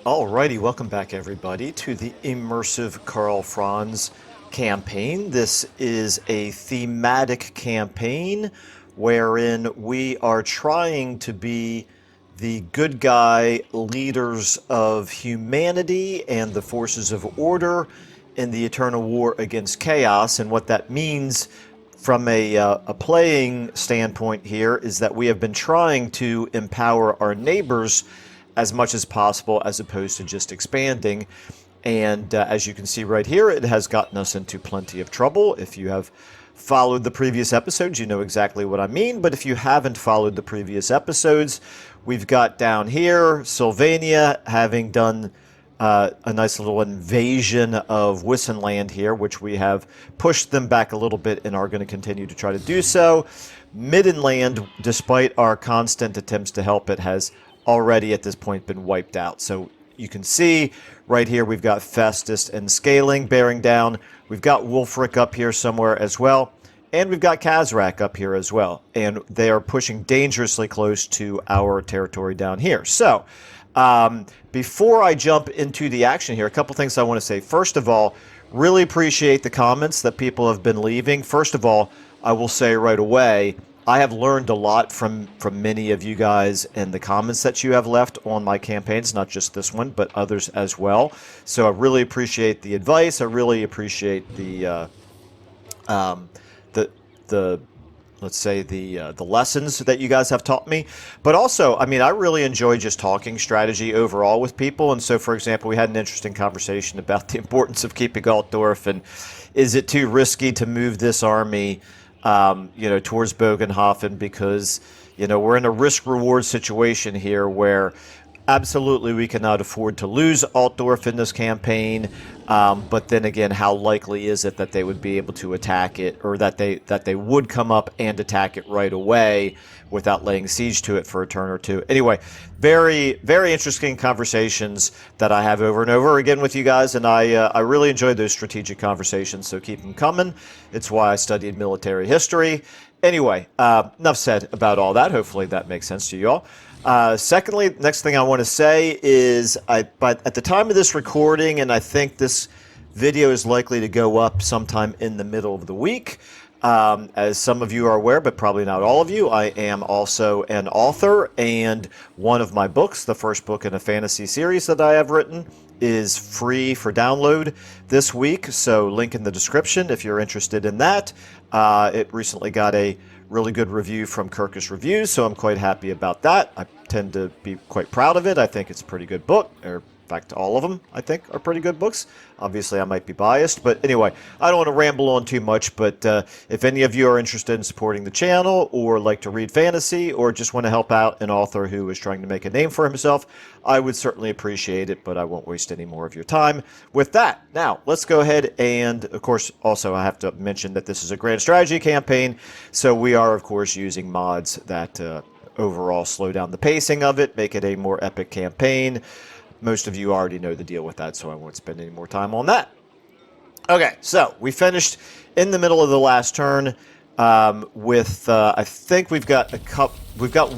Alrighty, welcome back everybody to the Immersive Karl Franz campaign. This is a thematic campaign wherein we are trying to be the good guy leaders of humanity and the forces of order in the eternal war against chaos. And what that means from a playing standpoint here is that we have been trying to empower our neighbors as much as possible, as opposed to just expanding. And as you can see right here, it has gotten us into plenty of trouble. If you have followed the previous episodes, you know exactly what I mean. But if you haven't followed the previous episodes, we've got down here Sylvania having done a nice little invasion of Wissenland here, which we have pushed them back a little bit and are going to continue to try to do so. Middenland, despite our constant attempts to help it, has already at this point been wiped out. So you can see right here we've got Festus and Scaling bearing down. We've got Wulfric up here somewhere as well. And we've got Kazrak up here as well. And they are pushing dangerously close to our territory down here. So before I jump into the action here, a couple things I want to say. First of all, really appreciate the comments that people have been leaving. First of all, I will say right away, I have learned a lot from many of you guys and the comments that you have left on my campaigns, not just this one, but others as well. So I really appreciate the advice. I really appreciate the let's say the lessons that you guys have taught me. But also, I mean, I really enjoy just talking strategy overall with people. And so, for example, we had an interesting conversation about the importance of keeping Altdorf, and is it too risky to move this army towards Bogenhofen, because, we're in a risk-reward situation here where absolutely we cannot afford to lose Altdorf in this campaign. But then again, how likely is it that they would be able to attack it, or that they would come up and attack it right away without laying siege to it for a turn or two? Anyway, very, very interesting conversations that I have over and over again with you guys, and I really enjoy those strategic conversations, so keep them coming. It's why I studied military history. Anyway, enough said about all that. Hopefully that makes sense to you all. Secondly, next thing I want to say is, but at the time of this recording, and I think this video is likely to go up sometime in the middle of the week, as some of you are aware, but probably not all of you, I am also an author, and one of my books, the first book in a fantasy series that I have written, is free for download this week. So link in the description if you're interested in that. It recently got a really good review from Kirkus Reviews, so I'm quite happy about that. I tend to be quite proud of it. I think it's a pretty good book, or in fact, all of them, I think, are pretty good books. Obviously, I might be biased, but anyway, I don't want to ramble on too much, but if any of you are interested in supporting the channel, or like to read fantasy, or just want to help out an author who is trying to make a name for himself, I would certainly appreciate it, but I won't waste any more of your time with that. Now, let's go ahead and, of course, also I have to mention that this is a grand strategy campaign, so we are, of course, using mods that overall slow down the pacing of it, make it a more epic campaign. Most of you already know the deal with that, so I won't spend any more time on that. Okay, so we finished in the middle of the last turn with I think we've got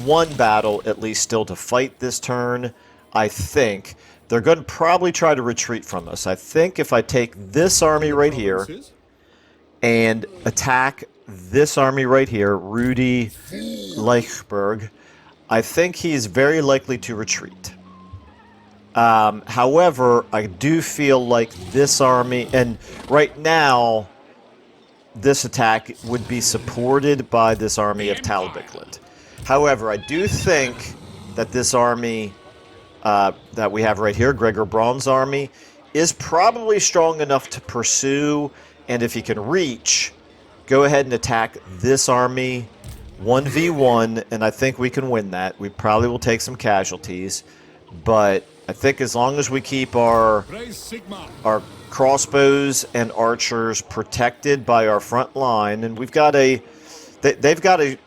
one battle at least still to fight this turn. I think they're going to probably try to retreat from us. I think if I take this army right here and attack this army right here, Rudy Leichberg, I think he's very likely to retreat. However, I do feel like this army, and right now, this attack would be supported by this army of Talbicland. However, I do think that this army that we have right here, Gregor Braun's army, is probably strong enough to pursue, and if he can reach, go ahead and attack this army 1v1, and I think we can win that. We probably will take some casualties, but I think as long as we keep our crossbows and archers protected by our front line, and they've got a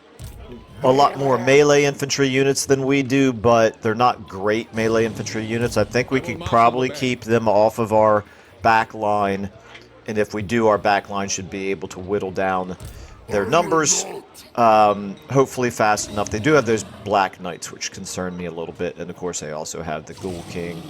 lot more melee infantry units than we do, but they're not great melee infantry units. I think we can probably keep them off of our back line, and if we do, our back line should be able to whittle down their numbers hopefully fast enough. They do have those Black Knights, which concern me a little bit, and of course they also have the Ghoul King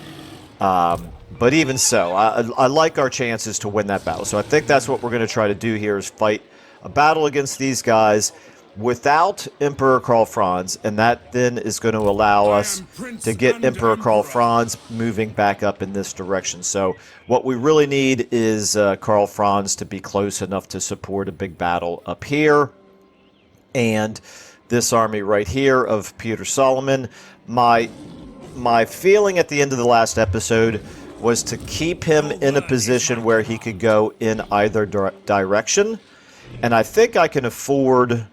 But even so, I like our chances to win that battle. So I think that's what we're going to try to do here is fight a battle against these guys without Emperor Karl Franz, and that then is going to allow us to get Emperor Karl Franz moving back up in this direction. So what we really need is Karl Franz to be close enough to support a big battle up here. And this army right here of Peter Solomon. My feeling at the end of the last episode was to keep him in a position where he could go in either direction. And I think I can afford,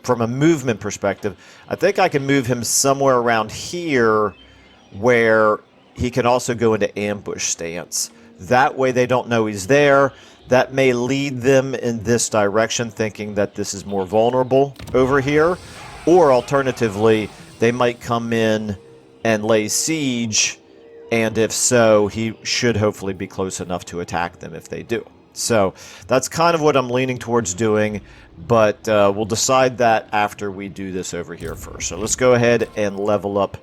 from a movement perspective, I think I can move him somewhere around here where he can also go into ambush stance. That way they don't know he's there. That may lead them in this direction, thinking that this is more vulnerable over here. Or alternatively, they might come in and lay siege, and if so, he should hopefully be close enough to attack them if they do. So that's kind of what I'm leaning towards doing, but we'll decide that after we do this over here first. So let's go ahead and level up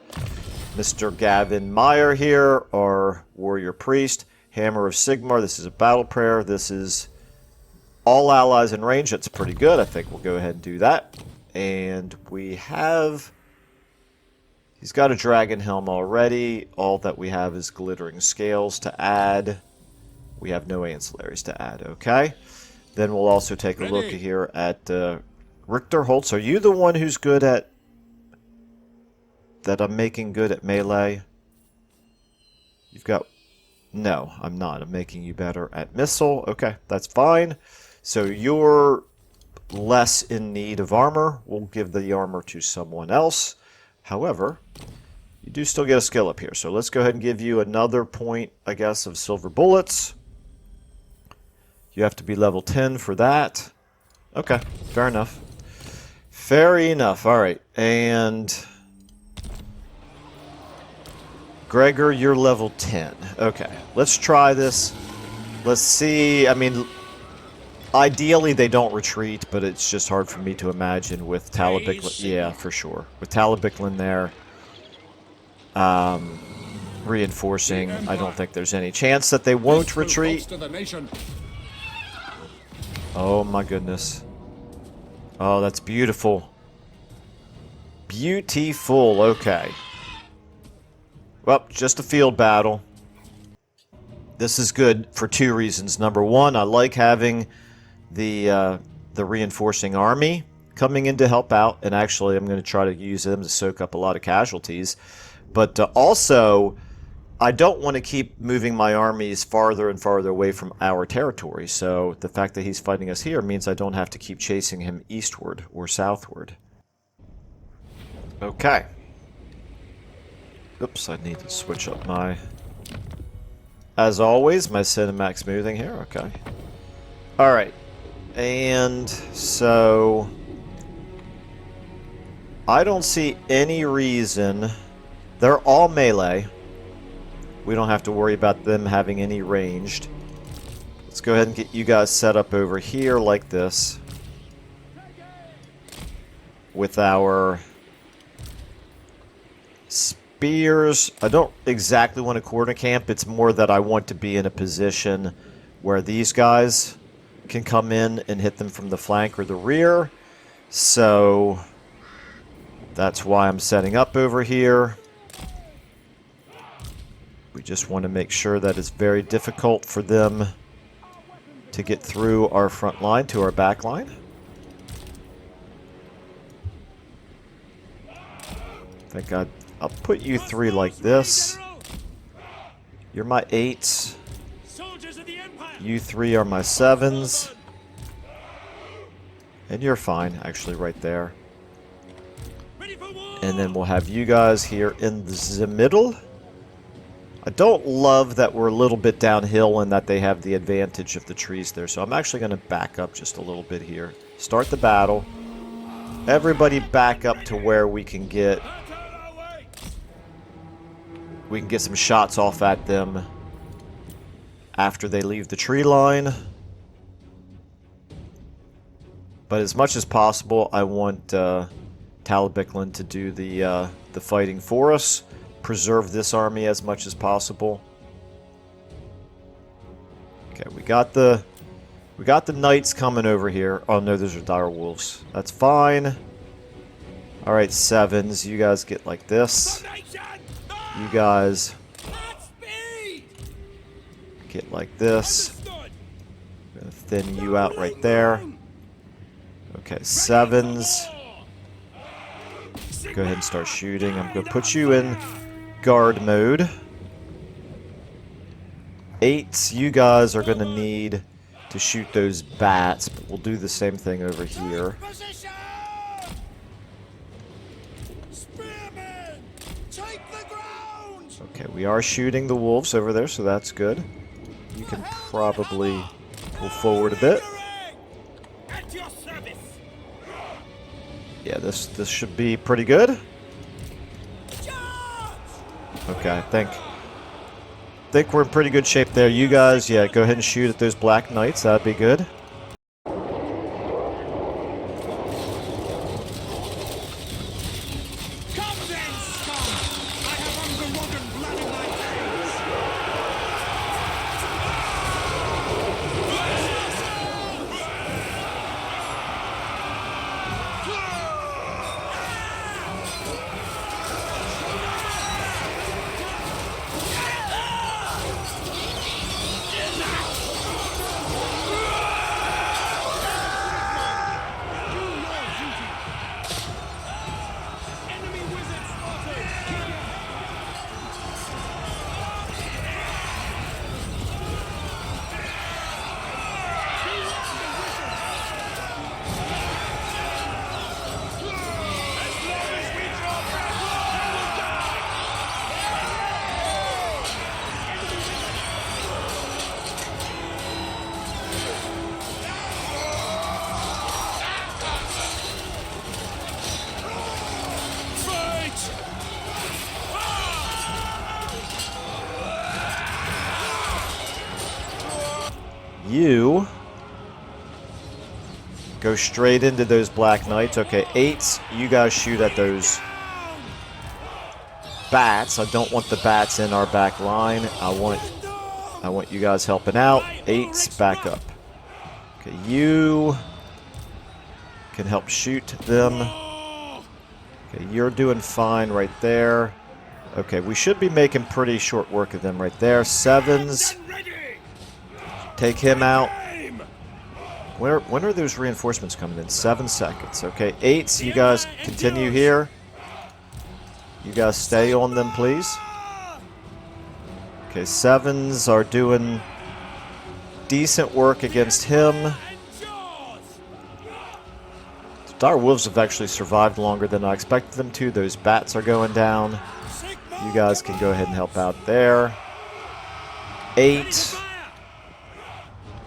Mr. Gavin Meyer here, our warrior priest. Hammer of Sigmar, this is a battle prayer. This is all allies in range. That's pretty good. I think we'll go ahead and do that. And we have... He's got a dragon helm already. All that we have is glittering scales to add. We have no ancillaries to add, okay? Then we'll also take a look here at Richter Holtz. Are you the one who's good at... that I'm making good at melee? You've got... No, I'm not. I'm making you better at missile. Okay, that's fine. So you're less in need of armor. We'll give the armor to someone else. However, you do still get a skill up here. So let's go ahead and give you another point, I guess, of silver bullets. You have to be level 10 for that. Okay, fair enough. Fair enough. All right, and... Gregor, you're level 10. Okay, let's try this. Let's see. I mean, ideally they don't retreat, but it's just hard for me to imagine with Talabiclin. Yeah, for sure. With Talabiclin there, reinforcing, I don't think there's any chance that they won't retreat. Oh my goodness. Oh, that's beautiful. Beautiful. Okay. Well, just a field battle. This is good for two reasons. Number one, I like having the reinforcing army coming in to help out, and actually I'm going to try to use them to soak up a lot of casualties. But also, I don't want to keep moving my armies farther and farther away from our territory. So the fact that he's fighting us here means I don't have to keep chasing him eastward or southward. Okay. Oops, I need to switch up my... As always, my cinematic smoothing here. Okay. Alright. And so... I don't see any reason... They're all melee. We don't have to worry about them having any ranged. Let's go ahead and get you guys set up over here like this. With our... spears. I don't exactly want to corner camp. It's more that I want to be in a position where these guys can come in and hit them from the flank or the rear. So that's why I'm setting up over here. We just want to make sure that it's very difficult for them to get through our front line to our back line. Thank God. I'll put you three like this. You're my 8s. You three are my 7s. And you're fine, actually, right there. And then we'll have you guys here in the middle. I don't love that we're a little bit downhill and that they have the advantage of the trees there. So I'm actually going to back up just a little bit here. Start the battle. Everybody back up to where we can get some shots off at them after they leave the tree line. But as much as possible, I want Talabiclin to do the fighting for us. Preserve this army as much as possible. Okay, we got the knights coming over here. Oh no, those are dire wolves. That's fine. All right, sevens, you guys get like this. You guys get like this. I'm gonna thin you out right there. Okay, sevens. Go ahead and start shooting. I'm gonna put you in guard mode. Eights, you guys are gonna need to shoot those bats, but we'll do the same thing over here. Okay, we are shooting the wolves over there, so that's good. You can probably pull forward a bit. Yeah, this should be pretty good. Okay, I think we're in pretty good shape there. You guys, yeah, go ahead and shoot at those black knights. That'd be good. You go straight into those black knights. Okay, eights, you guys shoot at those bats. I don't want the bats in our back line. I want you guys helping out. Eights, back up. Okay, you can help shoot them. Okay, you're doing fine right there. Okay, we should be making pretty short work of them right there. Sevens. Take him out. When are those reinforcements coming in? 7 seconds. Okay, eights, you guys continue here. You guys stay on them, please. Okay, sevens are doing decent work against him. Dire wolves have actually survived longer than I expected them to. Those bats are going down. You guys can go ahead and help out there. 8.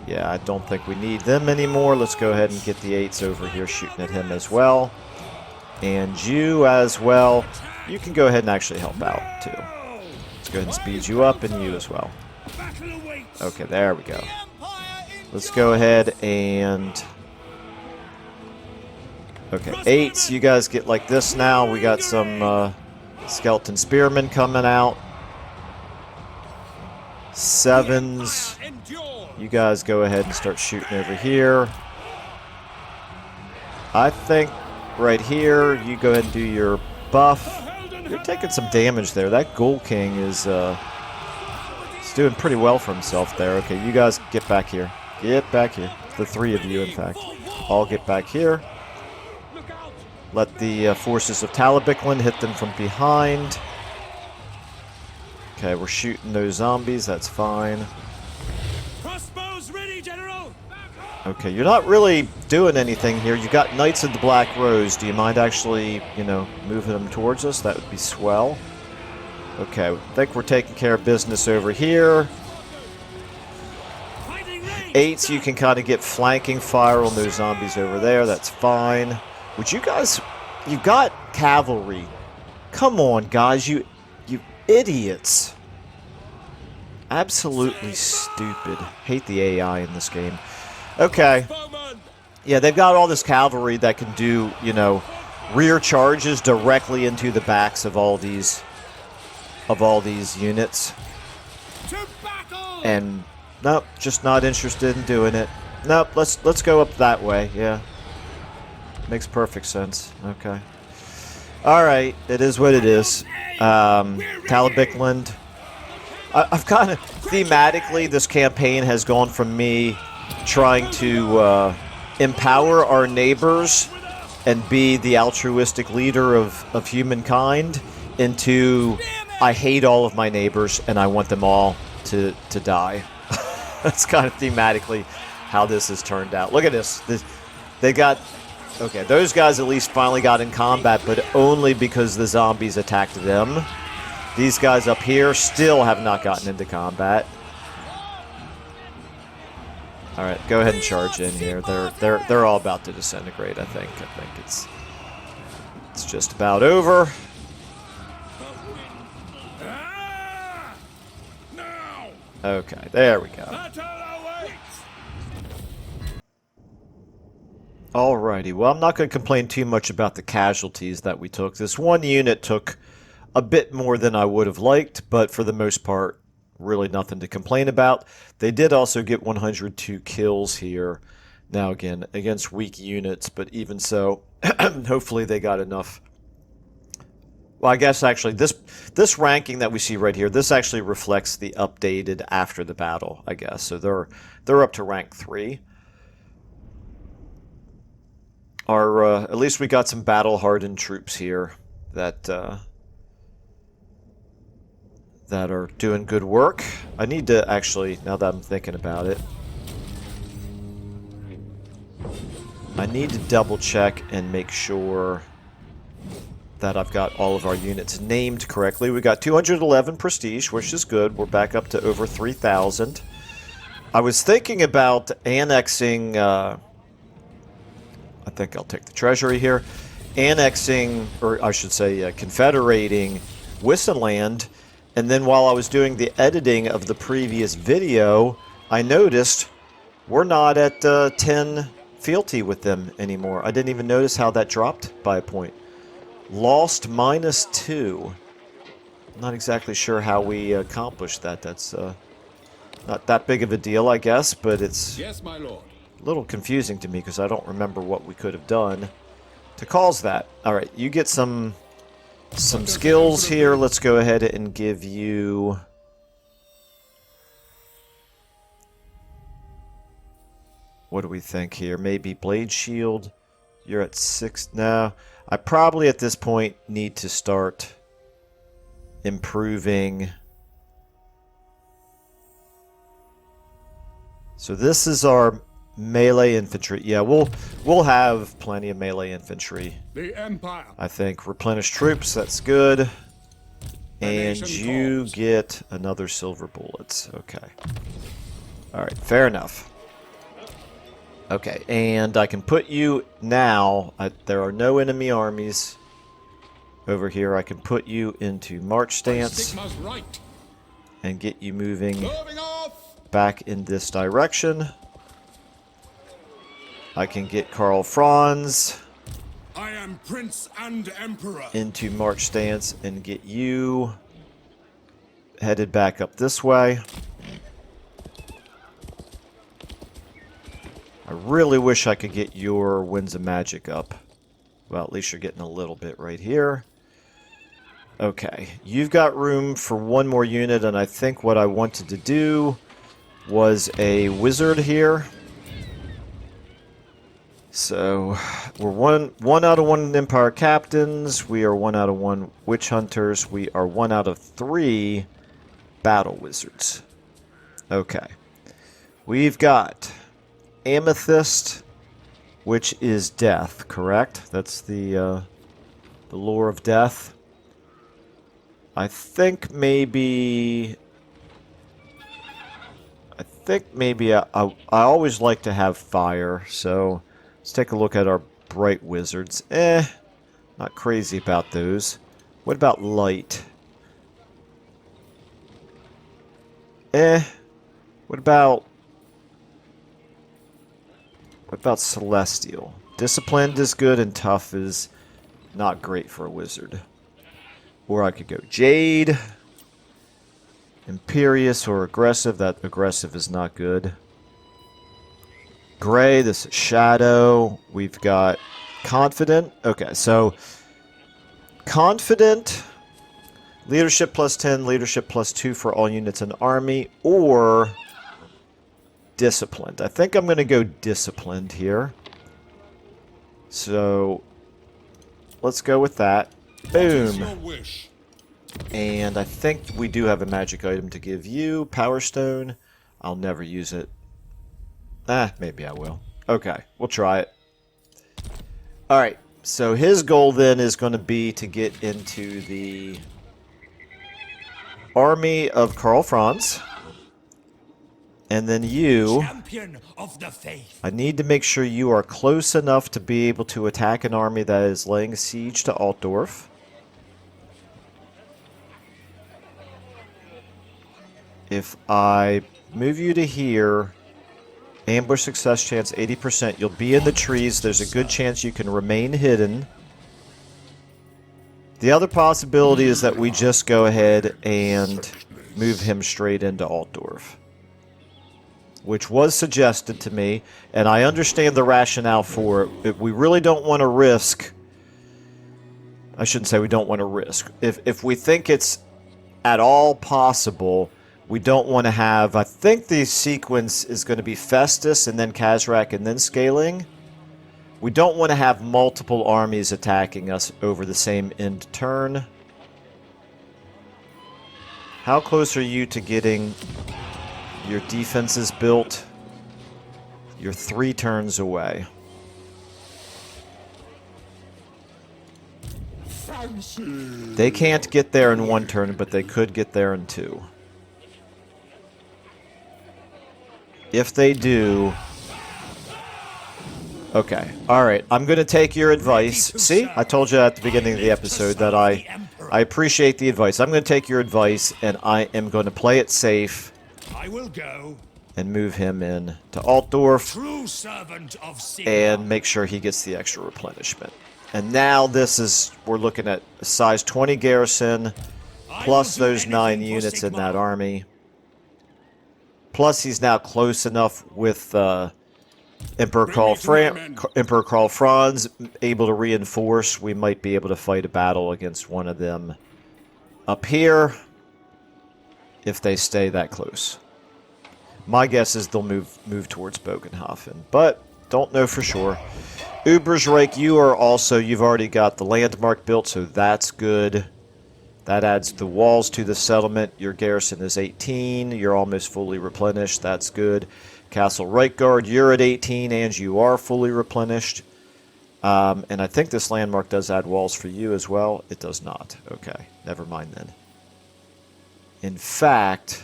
Yeah, I don't think we need them anymore. Let's go ahead and get the 8s over here shooting at him as well. And you as well. You can go ahead and actually help out too. Let's go ahead and speed you up, and you as well. Okay, there we go. Let's go ahead and... Okay, 8s, you guys get like this now. We got some skeleton spearmen coming out. 7s. You guys go ahead and start shooting over here. I think right here, you go ahead and do your buff. You're taking some damage there. That Ghoul King is doing pretty well for himself there. Okay, you guys get back here. Get back here. The 3 of you, in fact. All get back here. Let the forces of Talabiclin hit them from behind. Okay, we're shooting those zombies. That's fine. Okay, you're not really doing anything here. You got Knights of the Black Rose. Do you mind actually, you know, moving them towards us? That would be swell. Okay, I think we're taking care of business over here. 8s, you can kind of get flanking fire on those zombies over there. That's fine. Would you guys... You got cavalry. Come on, guys. You idiots. Absolutely stupid. Hate the AI in this game. Okay. Yeah, they've got all this cavalry that can do, you know, rear charges directly into the backs of all these units. And Nope, just not interested in doing it. Nope, let's go up that way. Yeah, makes perfect sense. Okay. All right, it is what it is. Talabicland. I've kind of thematically, this campaign has gone from me trying to empower our neighbors and be the altruistic leader of humankind into I hate all of my neighbors and I want them all to die. That's kind of thematically how this has turned out. Look at this. They got... Okay, those guys at least finally got in combat, but only because the zombies attacked them. These guys up here still have not gotten into combat. All right, go ahead and charge in here. They're all about to disintegrate. I think it's just about over. Okay, there we go. Alrighty, well, I'm not going to complain too much about the casualties that we took. This one unit took a bit more than I would have liked, but for the most part, really nothing to complain about. They did also get 102 kills here. Now, again, against weak units, but even so, hopefully they got enough. Well, I guess actually this ranking that we see right here, this actually reflects the updated after the battle, I guess. So they're up to rank 3. At least we got some battle-hardened troops here that are doing good work. I need to actually, now that I'm thinking about it, I need to double-check and make sure that I've got all of our units named correctly. We got 211 prestige, which is good. We're back up to over 3,000. I was thinking about annexing... I think I'll take the treasury here. Annexing, or I should say confederating Wissenland. And then while I was doing the editing of the previous video, I noticed we're not at 10 fealty with them anymore. I didn't even notice how that dropped by a point. Lost -2. I'm not exactly sure how we accomplished that. That's not that big of a deal, I guess, but it's... Yes, my lord. A little confusing to me because I don't remember what we could have done to cause that. All right, you get some skills here. Let's go ahead and give you... What do we think here? Maybe Blade Shield. You're at 6 now. I probably at this point need to start improving... So this is our... melee infantry. Yeah, we'll have plenty of melee infantry. The Empire. I think. Replenish troops, that's good. And you get another silver bullets. Okay. Alright, fair enough. Okay, and I can put you now... there are no enemy armies over here. I can put you into march stance. Right. And get you moving back in this direction. I can get Karl Franz I am Prince and Emperor into march stance and get you headed back up this way. I really wish I could get your Winds of Magic up. Well, at least you're getting a little bit right here. Okay, you've got room for one more unit, and I think what I wanted to do was a wizard here. So, we're one out of 1 Empire Captains, we are 1 out of 1 Witch Hunters, we are 1 out of 3 Battle Wizards. Okay. We've got Amethyst, which is death, correct? That's the lore of death. I think maybe I always like to have fire, so... Let's take a look at our Bright Wizards. Not crazy about those. What about Light? What about Celestial? Disciplined is good and Tough is not great for a wizard. Or I could go Jade. Imperious or aggressive. That aggressive is not good. Gray, this is shadow. We've got confident. Okay, so confident, leadership plus 10, leadership plus 2 for all units in the army, or disciplined. I think I'm going to go disciplined here. So let's go with that. Boom. And I think we do have a magic item to give you. Power Stone. I'll never use it. Maybe I will. Okay, we'll try it. Alright, so his goal then is going to be to get into the army of Karl Franz. And then you... Champion of the faith. I need to make sure you are close enough to be able to attack an army that is laying siege to Altdorf. If I move you to here, ambush success chance 80%. You'll be in the trees. There's a good chance you can remain hidden. The other possibility is that we just go ahead and move him straight into Altdorf, which was suggested to me, and I understand the rationale for it. We really don't want to risk... I shouldn't say we don't want to risk. If we think it's at all possible... We don't want to have... I think the sequence is going to be Festus and then Kazrak and then Scaling. We don't want to have multiple armies attacking us over the same end turn. How close are you to getting your defenses built? You're 3 turns away. They can't get there in 1 turn, but they could get there in 2. If they do... Okay. Alright. I'm going to take your advice. See? I told you at the beginning of the episode that I appreciate the advice. I'm going to take your advice, and I am going to play it safe. I will go. And move him in to Altdorf. True servant of And make sure he gets the extra replenishment. And now this is... We're looking at a size 20 garrison, plus those 9 units in that army. Plus, he's now close enough with Emperor Karl Franz, able to reinforce. We might be able to fight a battle against one of them up here if they stay that close. My guess is they'll move towards Bogenhofen, but don't know for sure. Ubersreich, you've already got the landmark built, so that's good. That adds the walls to the settlement. Your garrison is 18. You're almost fully replenished. That's good. Castle Reichgard, you're at 18, and you are fully replenished. And I think this landmark does add walls for you as well. It does not. Okay, never mind then. In fact,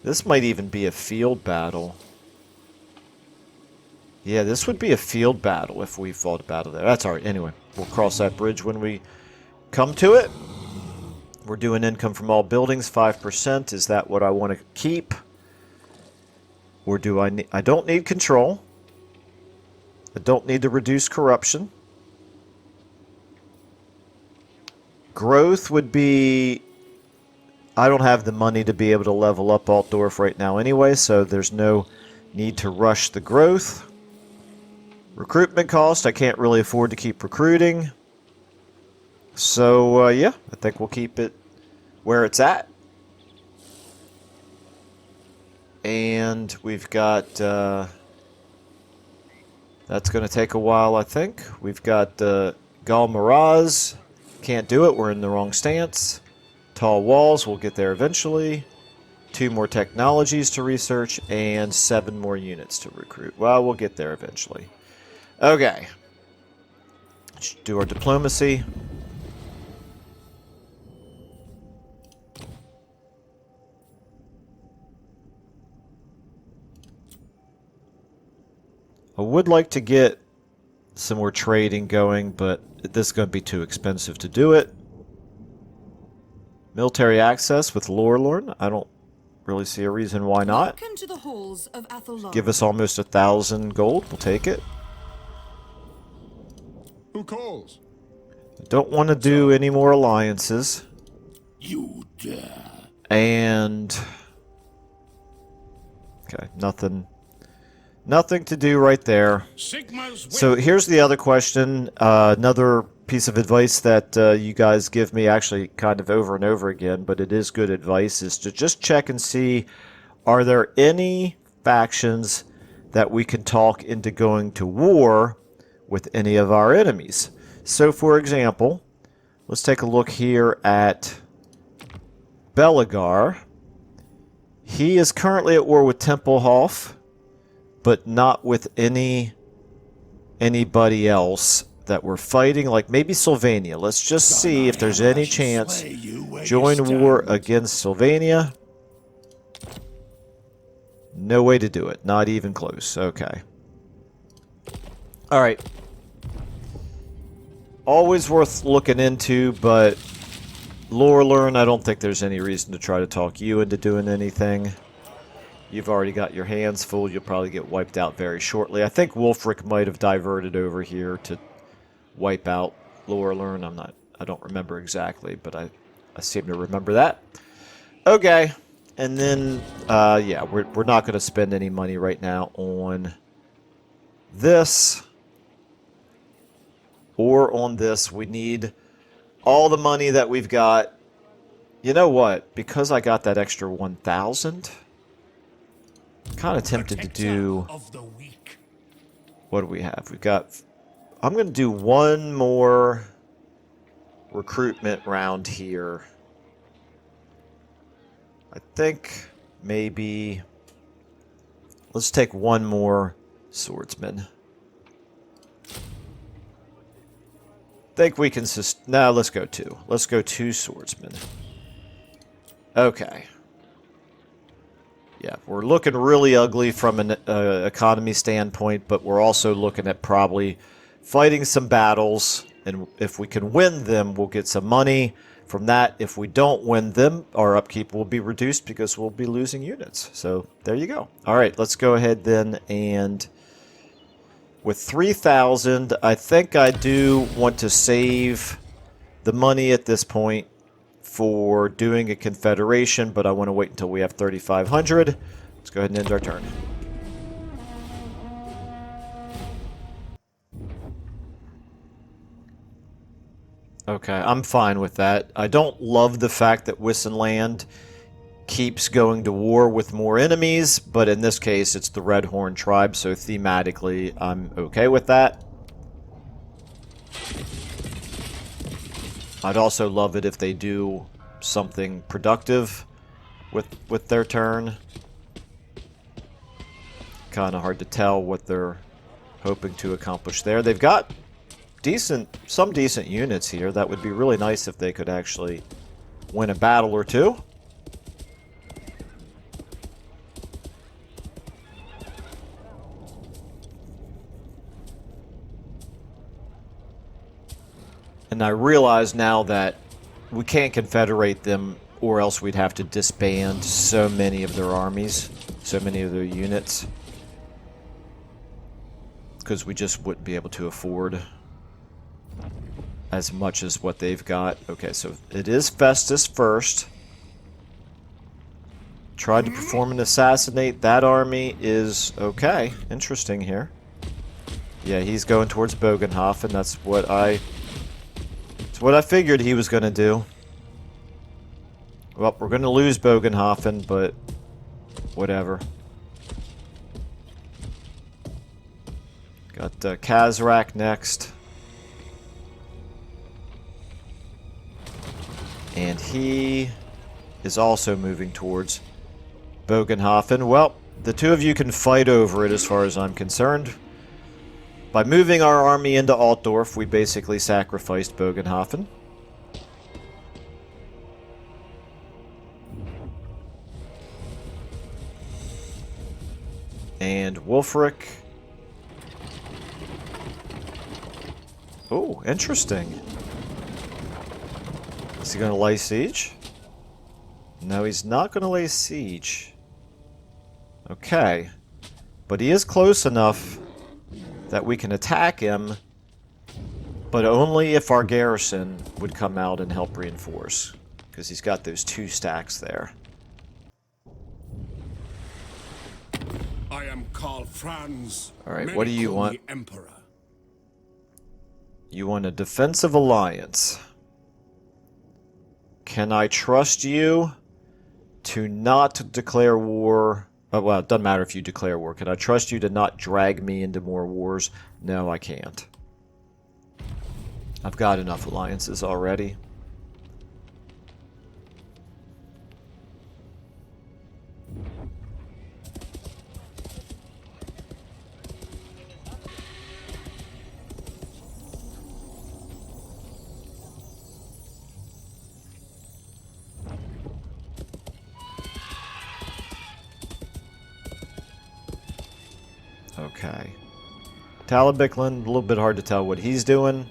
this might even be a field battle. Yeah, this would be a field battle if we fought a battle there. That's all right. Anyway, we'll cross that bridge when we come to it. We're doing income from all buildings, 5%. Is that what I want to keep? Or do I need... I don't need control. I don't need to reduce corruption. Growth would be... I don't have the money to be able to level up Altdorf right now anyway, so there's no need to rush the growth. Recruitment cost, I can't really afford to keep recruiting. So, yeah, I think we'll keep it where it's at. And we've got... that's going to take a while, I think. We've got Gal Miraz. Can't do it, we're in the wrong stance. Tall walls, we'll get there eventually. 2 more technologies to research, and 7 more units to recruit. Well, we'll get there eventually. Okay. Let's do our diplomacy. I would like to get some more trading going, but this is going to be too expensive to do it. Military access with Lorelorn. I don't really see a reason why not. Welcome to the halls of Athelon. Give us almost 1,000 gold. We'll take it. Who calls? I don't want to do any more alliances. You dare. And okay, nothing to do right there. Sigma's So here's the other question. Another piece of advice that you guys give me, actually kind of over and over again, but it is good advice, is to just check and see, are there any factions that we can talk into going to war with any of our enemies? So for example, let's take a look here at Belagar. He is currently at war with Tempelhof, but not with anybody else that we're fighting, like maybe Sylvania. Let's just see if there's any chance. Join war against Sylvania. No way to do it. Not even close. Okay. Alright. Always worth looking into, but lore learn, I don't think there's any reason to try to talk you into doing anything. You've already got your hands full. You'll probably get wiped out very shortly. I think Wulfric might have diverted over here to wipe out lore learn. I don't remember exactly, but I seem to remember that. Okay. And then, yeah, we're not going to spend any money right now on this or on this. We need all the money that we've got. You know what? Because I got that extra 1,000, kind of tempted to do... What do we have? We've got... I'm going to do one more recruitment round here. I think maybe... Let's take one more swordsman. Think we can... No, let's go two. Let's go two swordsmen. Okay. Yeah, we're looking really ugly from an economy standpoint, but we're also looking at probably fighting some battles, and if we can win them, we'll get some money from that. If we don't win them, our upkeep will be reduced because we'll be losing units. So there you go. All right, let's go ahead then, and with 3,000, I think I do want to save the money at this point for doing a confederation, but I want to wait until we have 3,500. Let's go ahead and end our turn. Okay, I'm fine with that. I don't love the fact that Wissenland keeps going to war with more enemies, but in this case it's the Red Horn tribe, so thematically I'm okay with that. I'd also love it if they do something productive with their turn. Kind of hard to tell what they're hoping to accomplish there. They've got some decent units here. That would be really nice if they could actually win a battle or two. And I realize now that we can't confederate them, or else we'd have to disband so many of their armies, so many of their units, because we just wouldn't be able to afford as much as what they've got. Okay, so it is Festus first. Tried to perform an assassinate. That army is okay. Interesting here. Yeah, he's going towards Bogenhofen. That's what I figured he was going to do. Well, we're going to lose Bogenhofen, but whatever. Got Kazrak next. And he is also moving towards Bogenhofen. Well, the two of you can fight over it as far as I'm concerned. By moving our army into Altdorf, we basically sacrificed Bogenhofen. And Wulfric. Oh, interesting. Is he going to lay siege? No, he's not going to lay siege. Okay. But he is close enough that we can attack him, but only if our garrison would come out and help reinforce. because he's got those 2 stacks there. I am Karl Franz. All right, Many what do you call want? me Emperor. You want a defensive alliance. Can I trust you to not declare war? Oh, well, it doesn't matter if you declare war. Can I trust you to not drag me into more wars? No, I can't. I've got enough alliances already. Okay. Talabiclin, a little bit hard to tell what he's doing.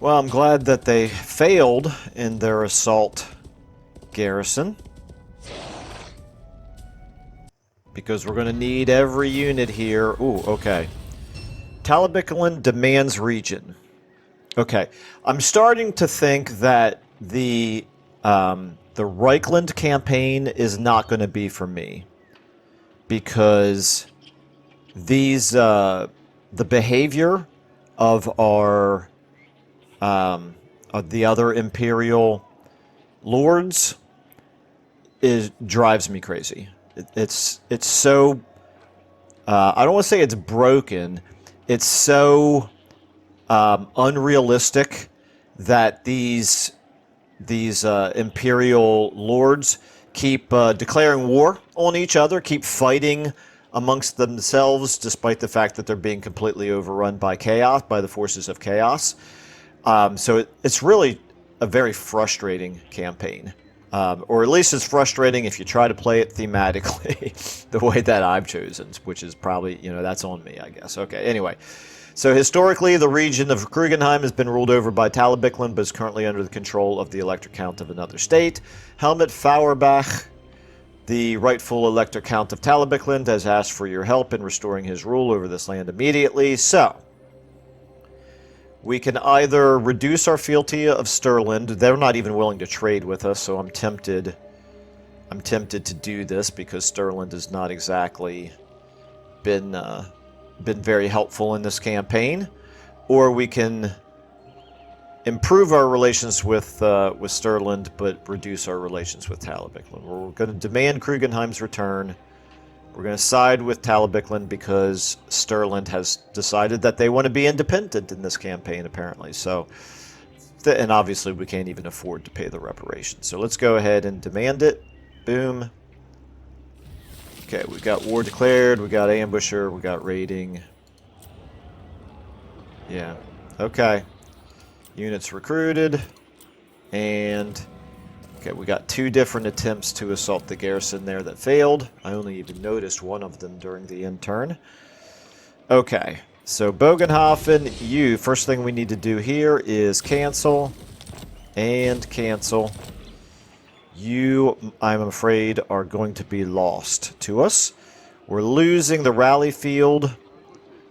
Well, I'm glad that they failed in their assault garrison, because we're going to need every unit here. Ooh, okay. Talabiclin demands region. Okay, I'm starting to think that the Reichland campaign is not going to be for me, because these the behavior of our of the other Imperial lords drives me crazy. It's so I don't want to say it's broken. It's so unrealistic that these Imperial lords keep declaring war on each other, keep fighting amongst themselves, despite the fact that they're being completely overrun by chaos, by the forces of chaos. So it's really a very frustrating campaign. Or at least it's frustrating if you try to play it thematically the way that I've chosen, which is probably, that's on me, I guess. Okay, anyway. So historically, the region of Krugenheim has been ruled over by Talabiclin, but is currently under the control of the Elector Count of another state. Helmut Fauerbach, the rightful Elector Count of Talabiclin, has asked for your help in restoring his rule over this land immediately. So, we can either reduce our fealty of Stirland. They're not even willing to trade with us, so I'm tempted to do this, because Stirland has not exactly been very helpful in this campaign. Or we can improve our relations with Stirland, but reduce our relations with Talabiclin. We're going to demand Krugenheim's return. We're going to side with Talabiclin because Stirland has decided that they want to be independent in this campaign, apparently. So, and obviously we can't even afford to pay the reparations. So let's go ahead and demand it. Boom. Okay, we got war declared, we got ambusher, we got raiding. Yeah, okay. Units recruited. And, okay, we got 2 different attempts to assault the garrison there that failed. I only even noticed one of them during the end turn. Okay, so Bogenhofen, first thing we need to do here is cancel and cancel. You, I'm afraid, are going to be lost to us. We're losing the rally field,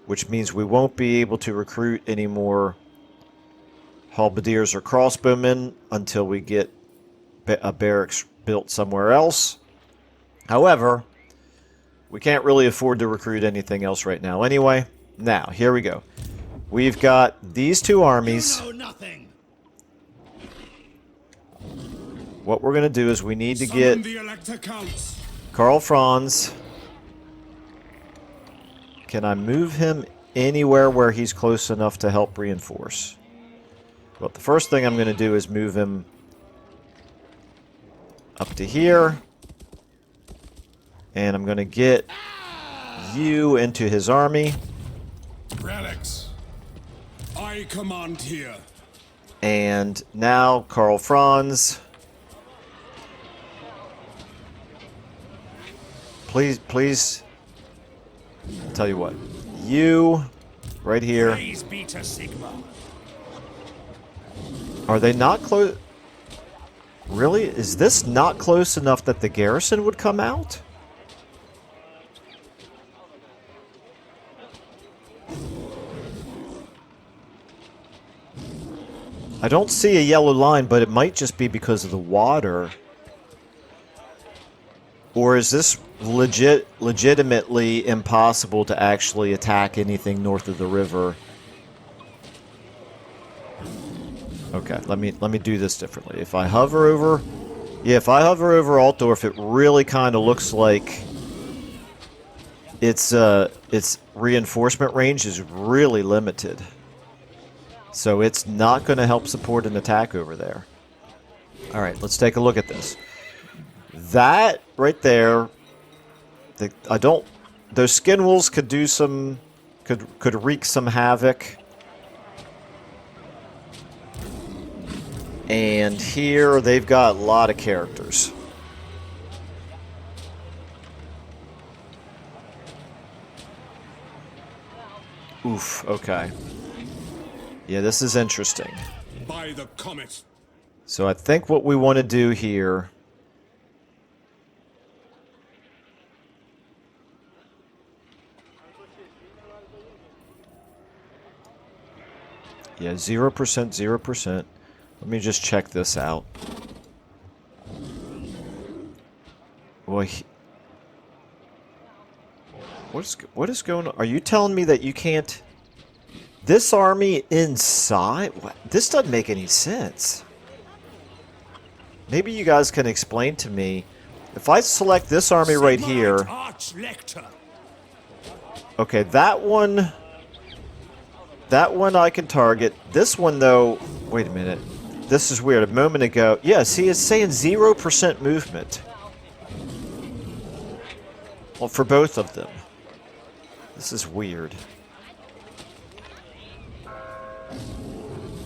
which means we won't be able to recruit any more halberdiers or crossbowmen until we get a barracks built somewhere else. However, we can't really afford to recruit anything else right now anyway. Now, here we go. We've got these 2 armies. You know nothing. What we're going to do is we need to Summon get the Elector Counts. Karl Franz. Can I move him anywhere where he's close enough to help reinforce? Well, the first thing I'm going to do is move him up to here. And I'm going to get you into his army. Relics. I command here. And now, Karl Franz. Please. I'll tell you what. You, right here. Praise be to Sigma. Are they not close? Really? Is this not close enough that the garrison would come out? I don't see a yellow line, but it might just be because of the water. Or is this legitimately impossible to actually attack anything north of the river? Okay, let me do this differently. If I hover over, if I hover over Altdorf, it really kind of looks like its reinforcement range is really limited. So it's not going to help support an attack over there. All right, let's take a look at this. That right there, those skin wolves could do some, could wreak some havoc. And here they've got a lot of characters. Oof, okay. Yeah, this is interesting. By the comet. So I think what we want to do here... Yeah, 0%, 0%. Let me just check this out. Well, what is going on? Are you telling me that you can't... This army inside? What? This doesn't make any sense. Maybe you guys can explain to me. If I select this army right here... Okay, that one I can target. This one, though... Wait a minute. This is weird. A moment ago... Yeah, see, it's saying 0% movement. Well, for both of them. This is weird.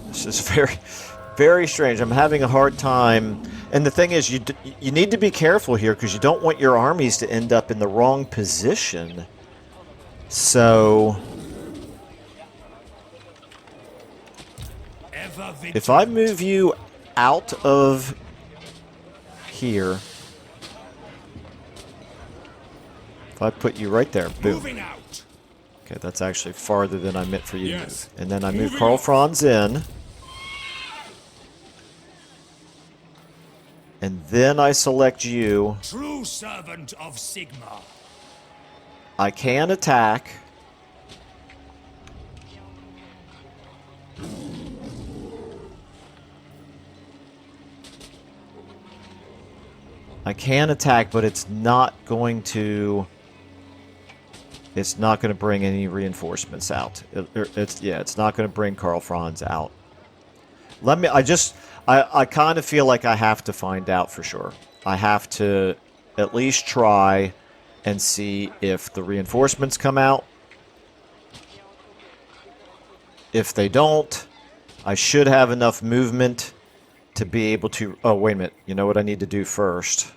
This is very, very strange. I'm having a hard time. And the thing is, you need to be careful here because you don't want your armies to end up in the wrong position. So... If I move you out of here, if I put you right there, boom. Okay, that's actually farther than I meant for you to move. And then I move Karl Franz in. And then I select you. True servant of Sigma. I can attack. I can attack, but it's not going to... It's not going to bring any reinforcements out. It's not going to bring Karl Franz out. I kind of feel like I have to find out for sure. I have to at least try and see if the reinforcements come out. If they don't, I should have enough movement to be able to... Oh, wait a minute. You know what I need to do first?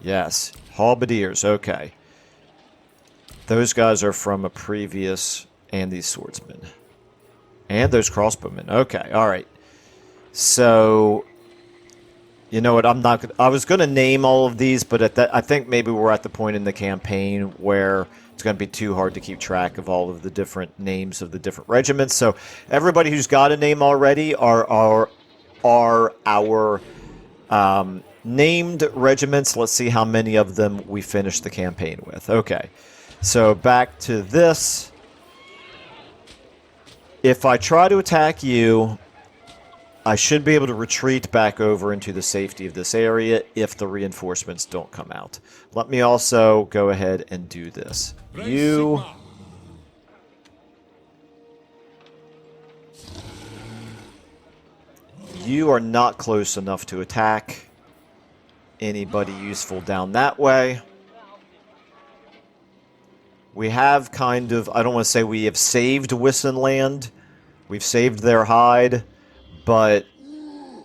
Yes. Halberdiers. Okay. Those guys are from a previous... And these swordsmen. And those crossbowmen. Okay. All right. So... You know what? I was going to name all of these, but I think maybe we're at the point in the campaign where it's going to be too hard to keep track of all of the different names of the different regiments. So everybody who's got a name already are our named regiments. Let's see how many of them we finish the campaign with. Okay, so back to this. If I try to attack you, I should be able to retreat back over into the safety of this area if the reinforcements don't come out. Let me also go ahead and do this. You... You are not close enough to attack anybody useful down that way. We have kind of, I don't want to say we have saved Wissenland. We've saved their hide, but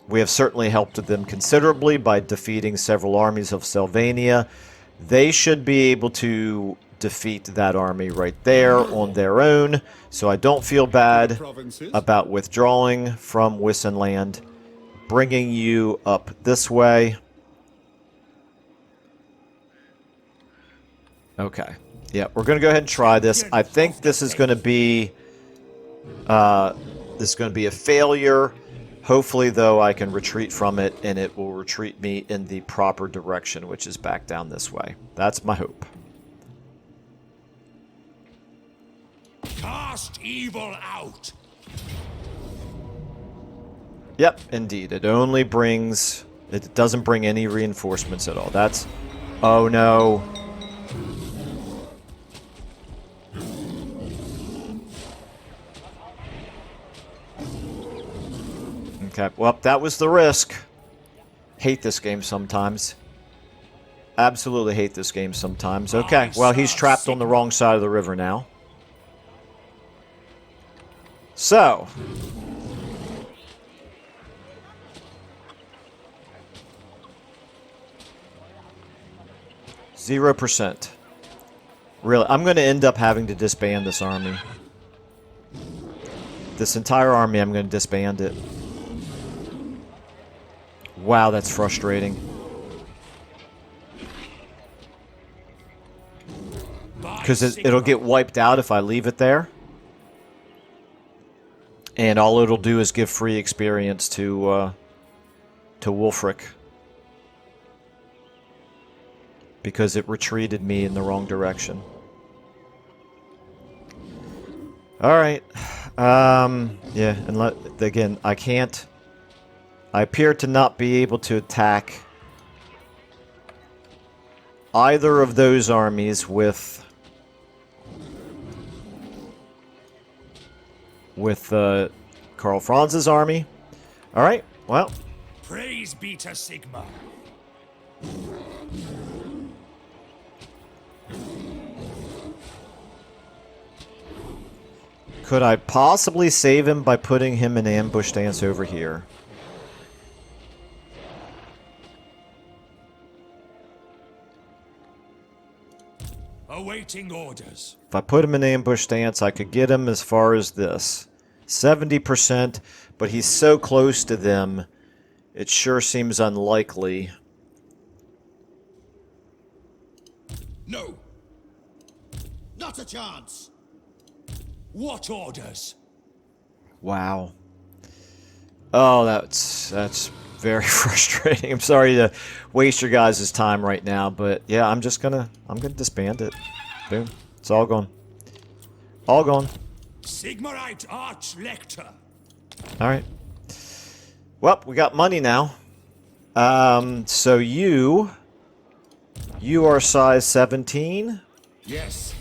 we have certainly helped them considerably by defeating several armies of Sylvania. They should be able to defeat that army right there on their own, so I don't feel bad about withdrawing from Wissenland, bringing you up this way. Okay. Yeah, we're going to go ahead and try this. I think this is going to be a failure Hopefully, though, I can retreat from it, and it will retreat me in the proper direction, which is back down this way. That's my hope. Cast evil out. Yep, indeed. It only brings... It doesn't bring any reinforcements at all. That's... Oh, no. Okay, well, that was the risk. Hate this game sometimes. Absolutely hate this game sometimes. Okay, well, he's trapped on the wrong side of the river now. So... 0%. Really, I'm going to end up having to disband this army. This entire army, I'm going to disband it. Wow, that's frustrating. Because it'll get wiped out if I leave it there. And all it'll do is give free experience to Wulfric. Because it retreated me in the wrong direction. Alright. Yeah, and again, I can't... I appear to not be able to attack either of those armies with Karl Franz's army. Alright, well. Praise be to Sigmar. Could I possibly save him by putting him in ambush stance over here? Awaiting orders. If I put him in ambush stance, I could get him as far as this. 70%, but he's so close to them, it sure seems unlikely. No. Not a chance. What orders? Wow. Oh, that's very frustrating. I'm sorry to waste your guys' time right now, but yeah, I'm gonna disband it. Boom. It's all gone. All gone. Sigmarite Arch-Lector. Alright. Well, we got money now. So you are size 17. Yes.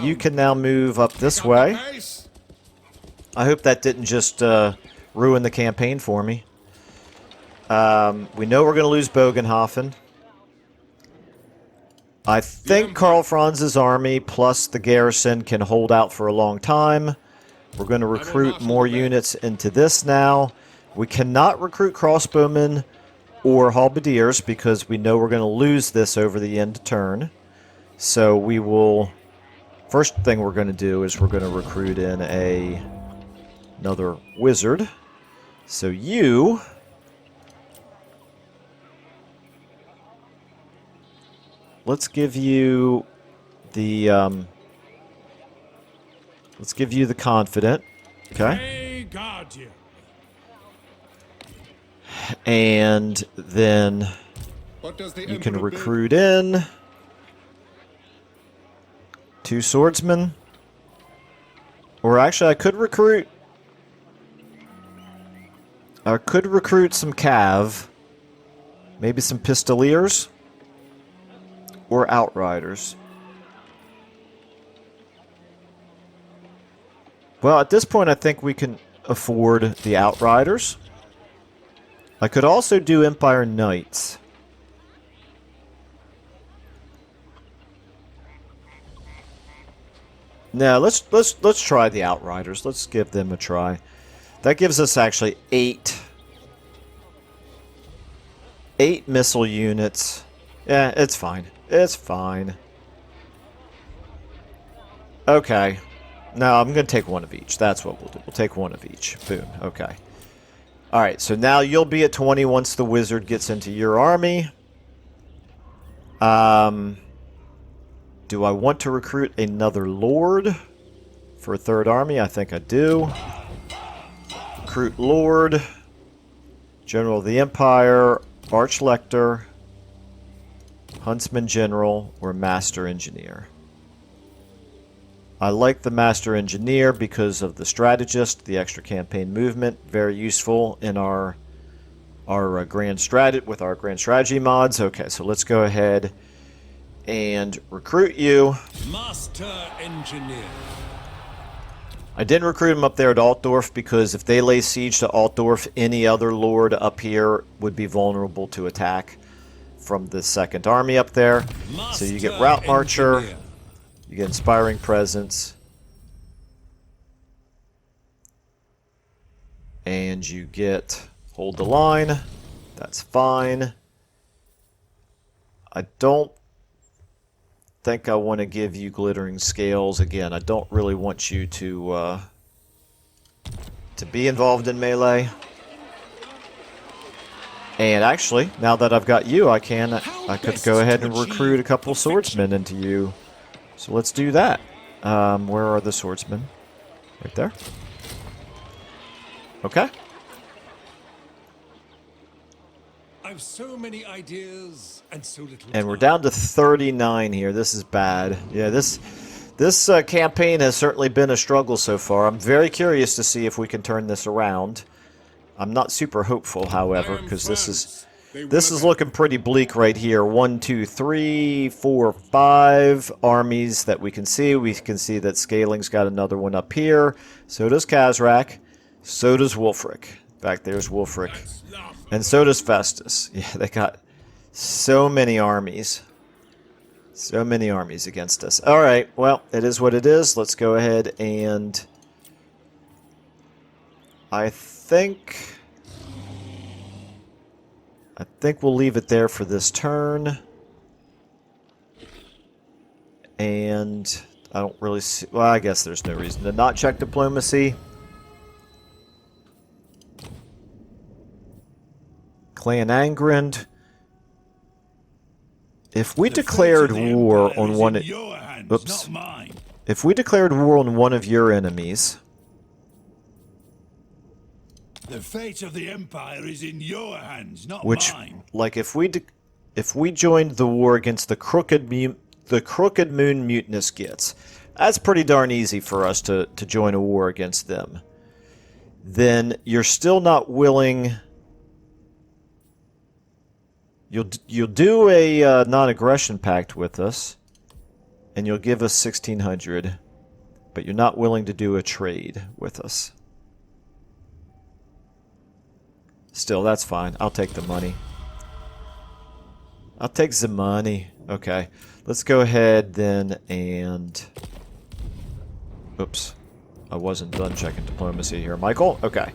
You can now move up this way. I hope that didn't just ruin the campaign for me. We know we're going to lose Bogenhofen. I think Karl Franz's army plus the garrison can hold out for a long time. We're going to recruit more units into this now. We cannot recruit crossbowmen or halberdiers because we know we're going to lose this over the end of turn. So we will... First thing we're going to do is we're going to recruit in another wizard. So you... Let's give you the confident. Okay. Guard you. And then you can recruit in 2 swordsmen. Or actually I could recruit some cav. Maybe some pistoliers. Or outriders. Well, at this point, I think we can afford the outriders. I could also do Empire Knights. Now, let's try the outriders. Let's give them a try. That gives us actually 8 missile units. Yeah, it's fine. It's fine. Okay. Now I'm going to take one of each. That's what we'll do. We'll take one of each. Boom. Okay. Alright, so now you'll be at 20 once the wizard gets into your army. Do I want to recruit another lord for a 3rd army? I think I do. Recruit lord. General of the Empire, Archlector, Huntsman General, or Master Engineer. I like the Master Engineer because of the Strategist, the extra campaign movement, very useful in our grand strategy mods. Okay, so let's go ahead and recruit you. Master Engineer. I didn't recruit him up there at Altdorf because if they lay siege to Altdorf, any other lord up here would be vulnerable to attack from the second army up there. So you get Route Marcher, you get Inspiring Presence, and you get Hold the Line. That's fine. I don't think I want to give you Glittering Scales. Again, I don't really want you to be involved in melee. And actually, now that I've got you, I could go ahead and recruit a couple swordsmen into you. So let's do that. Where are the swordsmen? Right there. Okay. I have so many ideas and so little And we're time. down to 39 here. This is bad. Yeah, this campaign has certainly been a struggle so far. I'm very curious to see if we can turn this around. I'm not super hopeful, however, because this is looking pretty bleak right here. 1, 2, 3, 4, 5 armies that we can see. We can see that Scaling's got another one up here. So does Kazrak. So does Wulfric. Back there's Wulfric. And so does Festus. Yeah, they got so many armies. So many armies against us. Alright, well, it is what it is. Let's go ahead and... I think we'll leave it there for this turn. And I don't really see... Well, I guess there's no reason to not check diplomacy. Clan Angrind. If we declared war on one... Oops. If we declared war on one of your enemies... The fate of the Empire is in your hands, not mine. Like, if we joined the war against the Crooked Moon Mutinous Gits, that's pretty darn easy for us to join a war against them. Then you're still not willing... You'll do a non-aggression pact with us, and you'll give us 1,600, but you're not willing to do a trade with us. Still, that's fine. I'll take the money. I'll take the money. Okay. Let's go ahead then and... Oops. I wasn't done checking diplomacy here. Michael? Okay.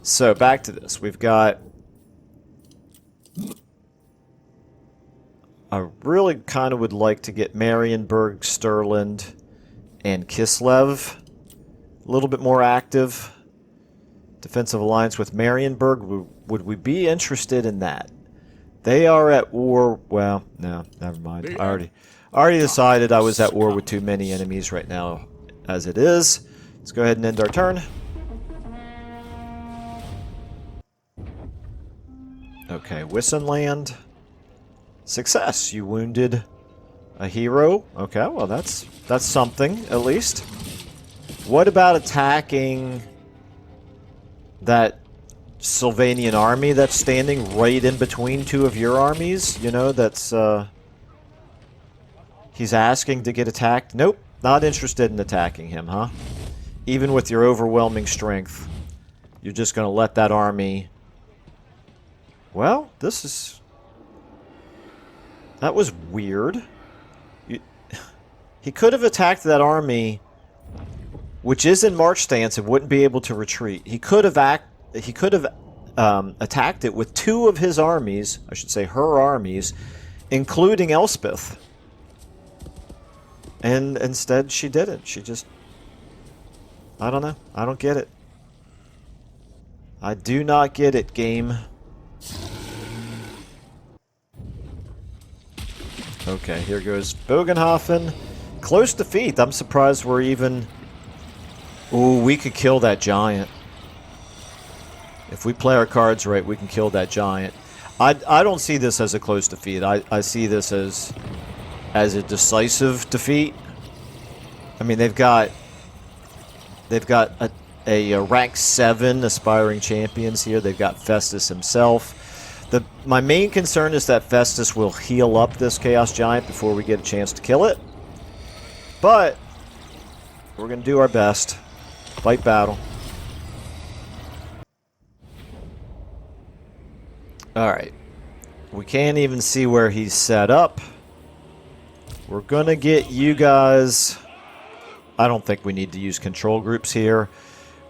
So, back to this. We've got... I really kind of would like to get Marienburg, Stirland, and Kislev a little bit more active. Defensive alliance with Marienburg. Would we be interested in that? They are at war. Well, no, never mind. I already decided I was at war with too many enemies right now as it is. Let's go ahead and end our turn. Okay, Wissenland. Success. You wounded a hero. Okay, well that's something at least. What about attacking that Sylvanian army that's standing right in between two of your armies? You know, that's he's asking to get attacked. Nope, not interested in attacking him, huh? Even with your overwhelming strength, you're just going to let that army... Well, this is... That was weird. He could have attacked that army, which is in march stance and wouldn't be able to retreat. He could have attacked it with two of his armies, I should say her armies, including Elspeth. And instead she didn't. She just... I don't know. I don't get it. I do not get it, game. Okay, here goes Bogenhofen. Close defeat. I'm surprised we're even... Ooh, we could kill that giant. If we play our cards right, we can kill that giant. I don't see this as a close defeat. I see this as a decisive defeat. I mean, they've got a rank 7 aspiring champions here. They've got Festus himself. My main concern is that Festus will heal up this Chaos Giant before we get a chance to kill it. But we're going to do our best. Fight battle. Alright. We can't even see where he's set up. We're going to get you guys... I don't think we need to use control groups here.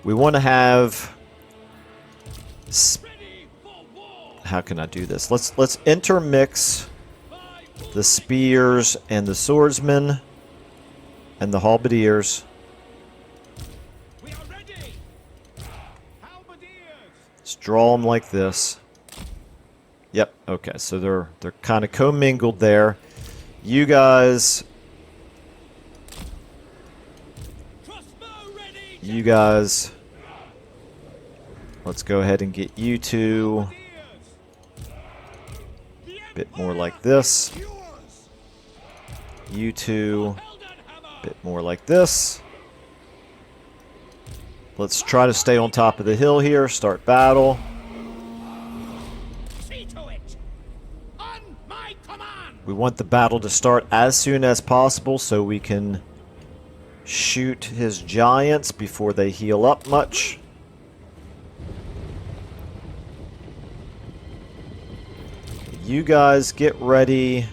We want to have... How can I do this? Let's intermix the spears and the swordsmen and the halberdiers. Let's draw them like this. Yep. Okay. So they're kind of commingled there. You guys. You guys. Let's go ahead and get you two. Bit more like this. You two. Bit more like this. Let's try to stay on top of the hill here. Start battle. We want the battle to start as soon as possible so we can shoot his giants before they heal up much. You guys get ready.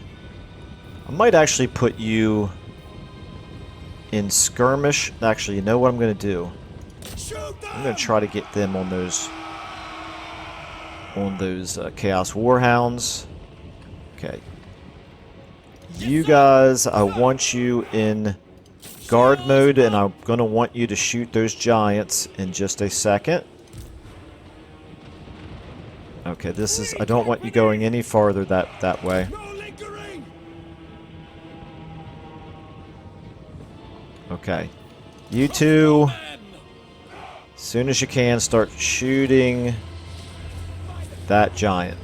I might actually put you in skirmish. Actually, you know what I'm going to do? I'm going to try to get them on those Chaos Warhounds. Okay. You guys, I want you in guard mode, and I'm going to want you to shoot those giants in just a second. Okay, this is... I don't want you going any farther that way. Okay. You two, as soon as you can, start shooting that giant.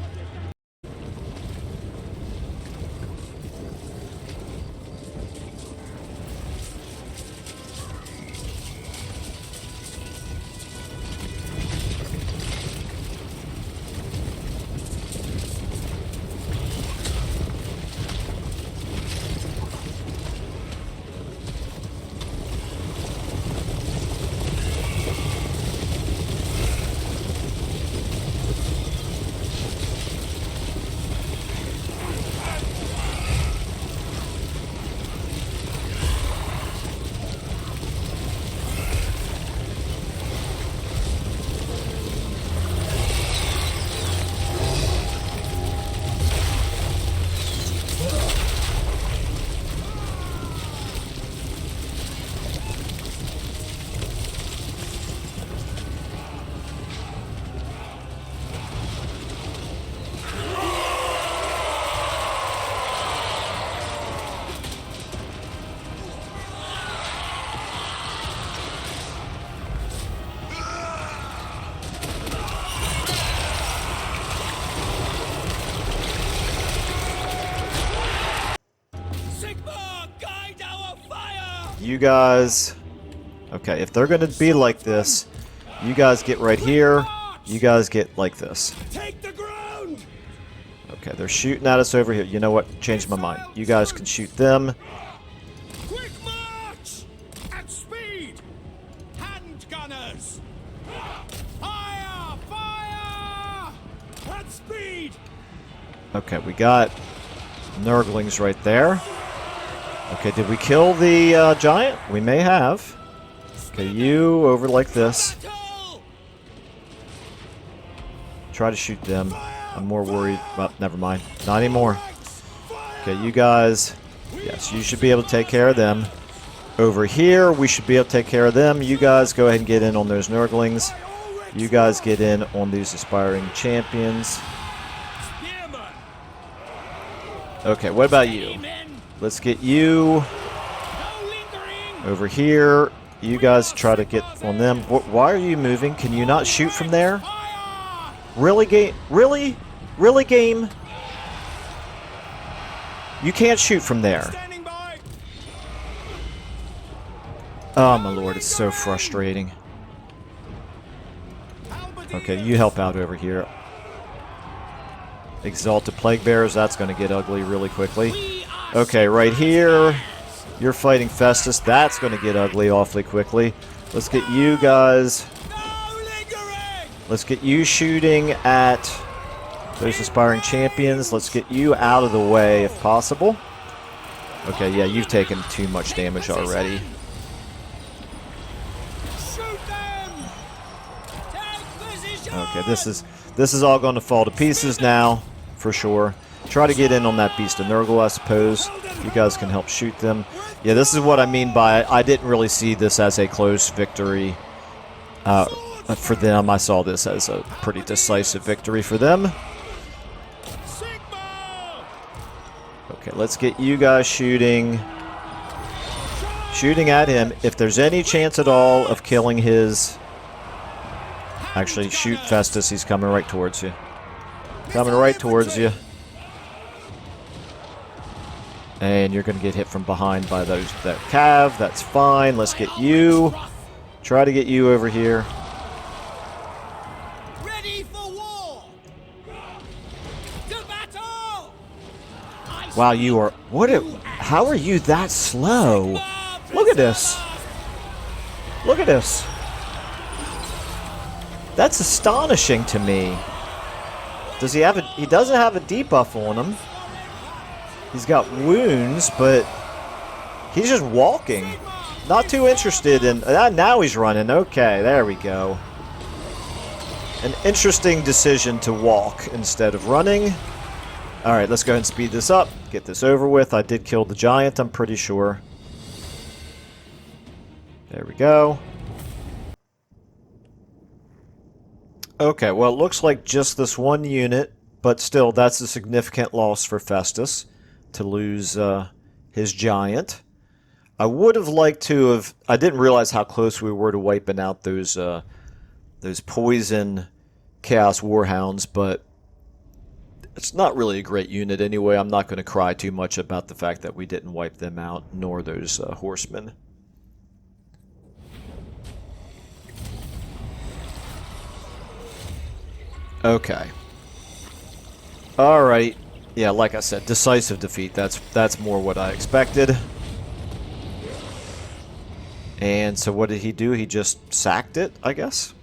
You guys... Okay, if they're going to be like this, you guys get right here. You guys get like this. Okay, they're shooting at us over here. You know what? Changed my mind. You guys can shoot them. Quick march! At speed! Hand gunners! Fire! Fire! At speed! Okay, we got Nurglings right there. Okay, did we kill the giant? We may have. Okay, you over like this. Try to shoot them. I'm more worried about... Never mind. Not anymore. Okay, you guys... Yes, you should be able to take care of them. Over here, we should be able to take care of them. You guys go ahead and get in on those Nurglings. You guys get in on these aspiring champions. Okay, what about you? Let's get you over here. You guys try to get on them. Why are you moving? Can you not shoot from there? Really, game? Really? Really, game? You can't shoot from there. Standing by. Oh, my lord, it's so frustrating. Okay, you help out over here. Exalted Plague Bearers, that's going to get ugly really quickly. Okay, right here, you're fighting Festus. That's going to get ugly awfully quickly. Let's get you guys... Let's get you shooting at those aspiring champions. Let's get you out of the way if possible. Okay, yeah, you've taken too much damage already. Okay, this is all going to fall to pieces now, for sure. Try to get in on that Beast of Nurgle, I suppose. You guys can help shoot them. Yeah, this is what I mean by I didn't really see this as a close victory for them. I saw this as a pretty decisive victory for them. Okay, let's get you guys shooting at him. If there's any chance at all of killing his... Actually, shoot Festus. He's coming right towards you. Coming right towards you. And you're going to get hit from behind by that cav. That's fine. Let's get you. Try to get you over here. Ready for war. To battle. Wow, you are... How are you that slow? Look at this. Look at this. That's astonishing to me. Does he have a... He doesn't have a debuff on him. He's got wounds, but he's just walking. Not too interested in... now he's running. Okay, there we go. An interesting decision to walk instead of running. Alright, let's go ahead and speed this up. Get this over with. I did kill the giant, I'm pretty sure. There we go. Okay, well, it looks like just this one unit, but still, that's a significant loss for Festus to lose his giant. I would have liked to have... I didn't realize how close we were to wiping out those poison Chaos Warhounds, but it's not really a great unit anyway. I'm not going to cry too much about the fact that we didn't wipe them out, nor those horsemen. Okay. Alright. Yeah, like I said, decisive defeat. That's more what I expected. And so what did he do? He just sacked it, I guess?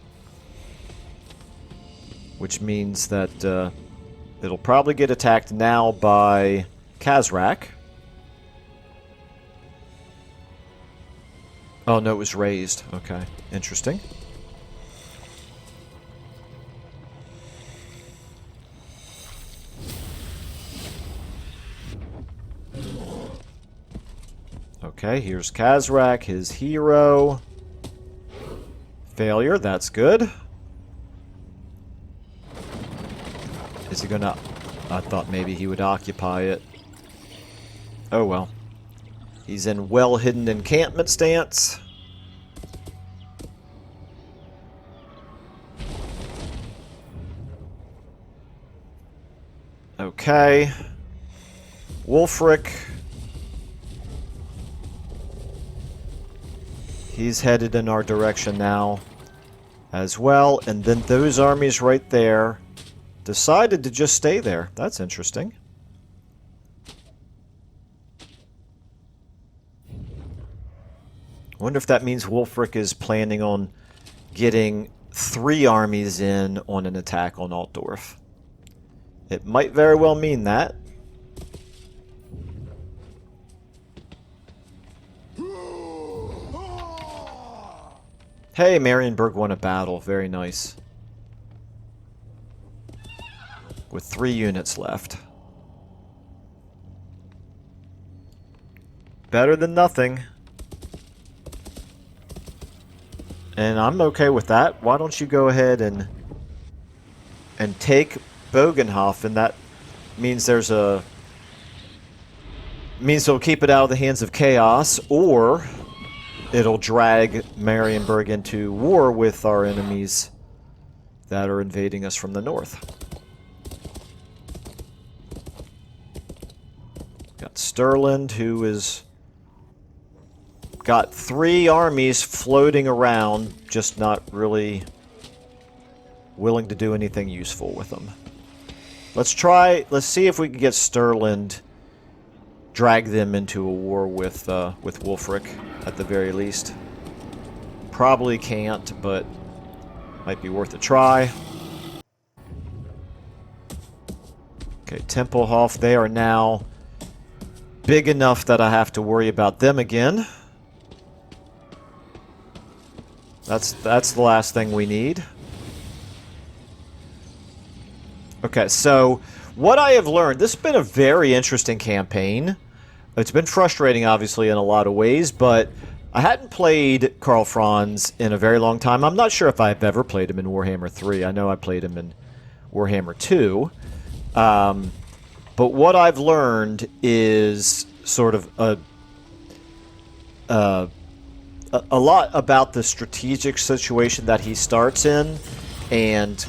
Which means that it'll probably get attacked now by Kazrak. Oh, no, it was raised. Okay, interesting. Okay, here's Kazrak, his hero. Failure, that's good. Is he gonna... I thought maybe he would occupy it. Oh well. He's in well-hidden encampment stance. Okay. Wulfric. He's headed in our direction now as well. And then those armies right there decided to just stay there. That's interesting. Wonder if that means Wulfric is planning on getting 3 armies in on an attack on Altdorf. It might very well mean that. Hey, Marienburg won a battle. Very nice. With 3 units left. Better than nothing. And I'm okay with that. Why don't you go ahead and take Bogenhofen? That means there's a... means they'll keep it out of the hands of Chaos, or it'll drag Marienburg into war with our enemies that are invading us from the north. Got Stirland, who is got 3 armies floating around, just not really willing to do anything useful with them. Let's see if we can get Stirland, drag them into a war with Wulfric, at the very least. Probably can't, but might be worth a try. Okay, Tempelhof, they are now big enough that I have to worry about them again. That's the last thing we need. Okay, so what I have learned, this has been a very interesting campaign. It's been frustrating, obviously, in a lot of ways, but I hadn't played Karl Franz in a very long time. I'm not sure if I've ever played him in Warhammer 3. I know I played him in Warhammer 2. But what I've learned is sort of a lot about the strategic situation that he starts in, and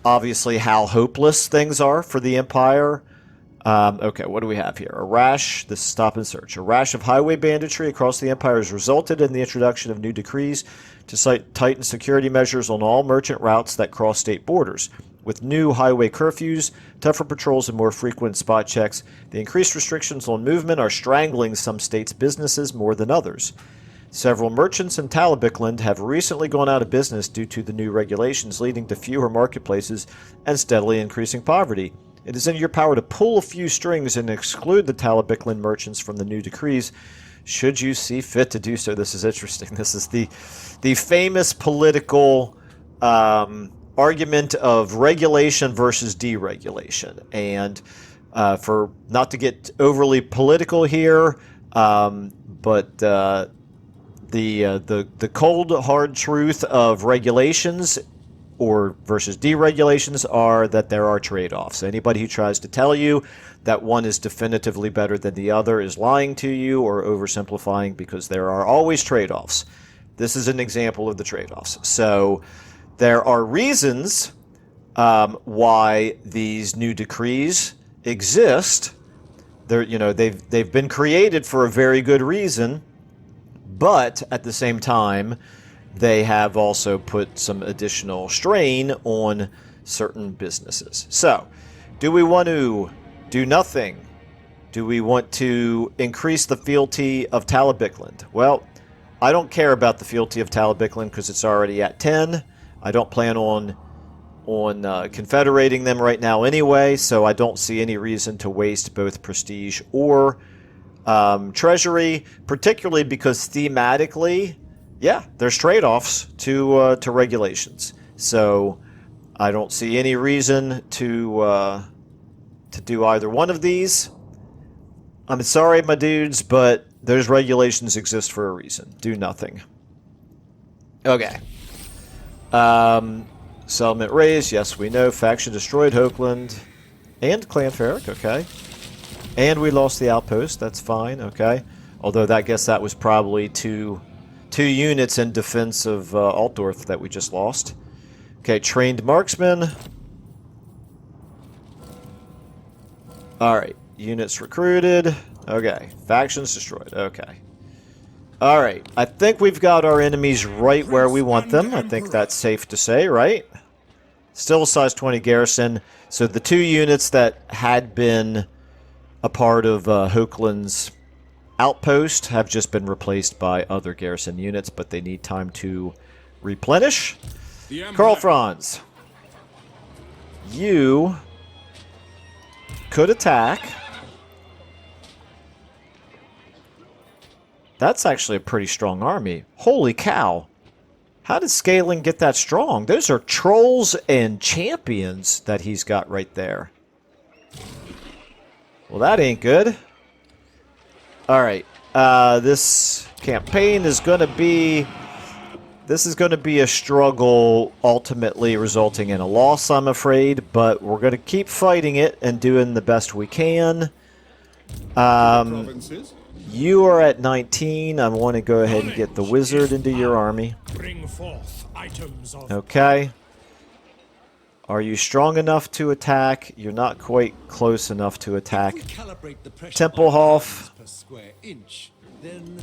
obviously how hopeless things are for the Empire. Okay, what do we have here? A rash, this is stop and search. A rash of highway banditry across the Empire has resulted in the introduction of new decrees to tighten security measures on all merchant routes that cross state borders. With new highway curfews, tougher patrols, and more frequent spot checks, the increased restrictions on movement are strangling some states' businesses more than others. Several merchants in Talabecland have recently gone out of business due to the new regulations, leading to fewer marketplaces and steadily increasing poverty. It is in your power to pull a few strings and exclude the Talabecland merchants from the new decrees, should you see fit to do so. This is interesting. This is the famous political argument of regulation versus deregulation. And for not to get overly political here, but the cold hard truth of regulations or versus deregulations are that there are trade-offs. Anybody who tries to tell you that one is definitively better than the other is lying to you or oversimplifying, because there are always trade-offs. This is an example of the trade-offs. So there are reasons why these new decrees exist. They've been created for a very good reason, but at the same time, they have also put some additional strain on certain businesses. So, do we want to do nothing? Do we want to increase the fealty of Talabecland? Well, I don't care about the fealty of Talabecland because it's already at 10. I don't plan on confederating them right now anyway, so I don't see any reason to waste both prestige or treasury, particularly because thematically, yeah, there's trade-offs to regulations. So I don't see any reason to do either one of these. I'm sorry, my dudes, but those regulations exist for a reason. Do nothing. Okay. Settlement raised. Yes, we know. Faction destroyed Hokeland and Clanferric. Okay. And we lost the outpost. That's fine. Okay. Although I guess that was probably two units in defense of Altdorf that we just lost. Okay, trained marksmen. Alright, units recruited. Okay, factions destroyed. Okay. Alright, I think we've got our enemies right where we want them. I think that's safe to say, right? Still a size 20 garrison. So the 2 units that had been a part of Hokeland's outpost have just been replaced by other garrison units, but they need time to replenish. Karl Franz, you could attack. That's actually a pretty strong army. Holy cow. How did Scaling get that strong? Those are trolls and champions that he's got right there. Well, that ain't good. Alright, this campaign is going to be... This is going to be a struggle, ultimately resulting in a loss, I'm afraid, but we're going to keep fighting it and doing the best we can. You are at 19. I want to go ahead and get the wizard into your army. Bring forth items of Okay. Are you strong enough to attack? You're not quite close enough to attack. If we calibrate the pressure Templehof. on per square inch, then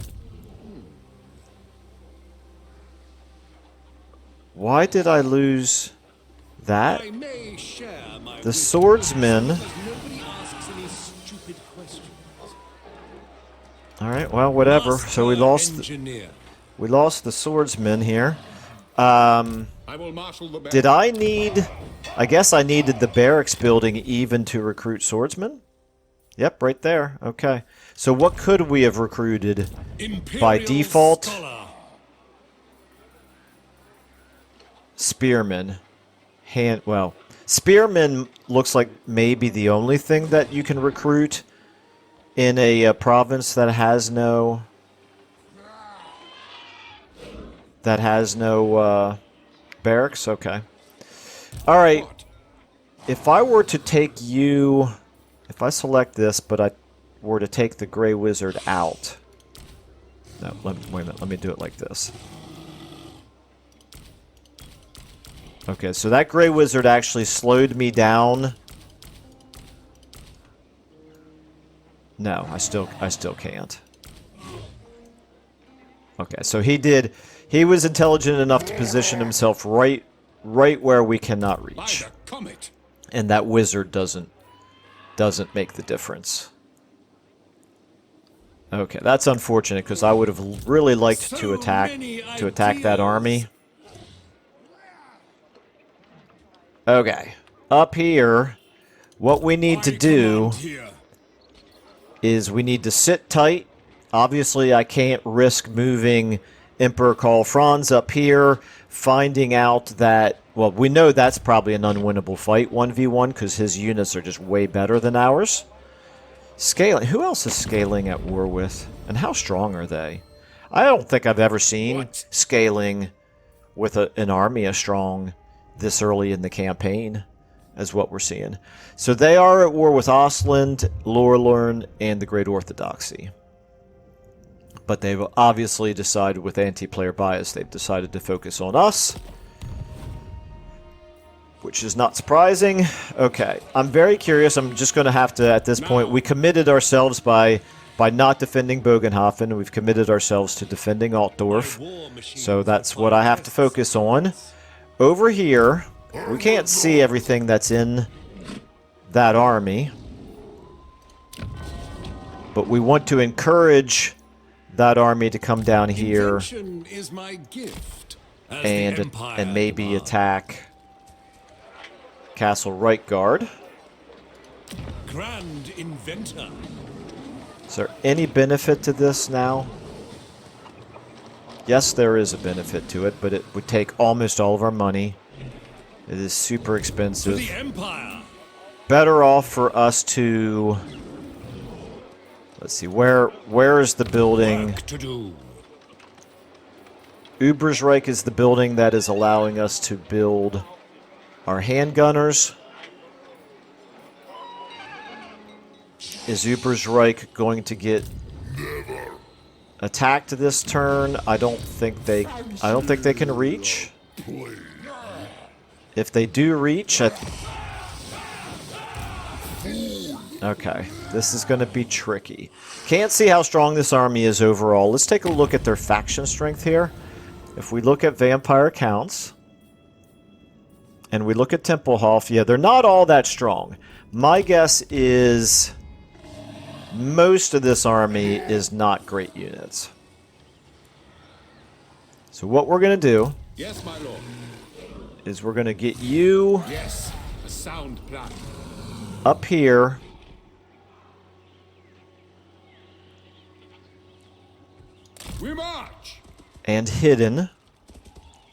Why did I lose that? I may share my The wisdom, swordsman. as long as nobody asks any stupid questions. All right, well, whatever. So we lost. Engineer. We lost the swordsman here. I will marshal the band. Did I need... I guess I needed the barracks building even to recruit swordsmen? Yep, right there. Okay. So what could we have recruited by Imperial default? Scholar. Spearmen. Well, spearmen looks like maybe the only thing that you can recruit in a province that has no... barracks? Okay. Alright. If I were to take you... If I select this, but I were to take the Grey Wizard out... No, wait a minute. Let me do it like this. Okay, so that Grey Wizard actually slowed me down. No, I still can't. Okay, so he was intelligent enough to position himself right where we cannot By reach. the comet. And that wizard doesn't make the difference. Okay, that's unfortunate because I would have really liked So to attack many that ideas. army. Okay, up here, what we need to I do command here. is we need to sit tight. Obviously, I can't risk moving Emperor Karl Franz up here, finding out that, well, we know that's probably an unwinnable fight, 1v1, because his units are just way better than ours. Scaling. Who else is scaling at war with? And how strong are they? I don't think I've ever seen What? scaling with an army as strong this early in the campaign as what we're seeing. So they are at war with Ostland, Lorelorn, and the Great Orthodoxy. But they've obviously decided, with anti-player bias, they've decided to focus on us. Which is not surprising. Okay, I'm very curious. I'm just going to have to, at this point, we committed ourselves by not defending Bogenhofen. We've committed ourselves to defending Altdorf. So that's what I have to focus on. Over here, we can't see everything that's in that army. But we want to encourage that army to come down here Invention is my gift. As the Empire and maybe demands. attack Castle Reichgard. Grand inventor. Is there any benefit to this now? Yes, there is a benefit to it, but it would take almost all of our money. It is super To expensive. the Empire. Better off for us to... Let's see, where is the building? Work to do. Ubersreich is the building that is allowing us to build our handgunners. Is Ubersreich going to get attacked this turn? I don't think they can reach. If they do reach, okay, this is going to be tricky. Can't see how strong this army is overall. Let's take a look at their faction strength here. If we look at vampire counts, and we look at Templehof, yeah, they're not all that strong. My guess is most of this army is not great units. So what we're going to do Yes, my lord. is we're going to get you Yes, a sound plan. up here. We march. And hidden.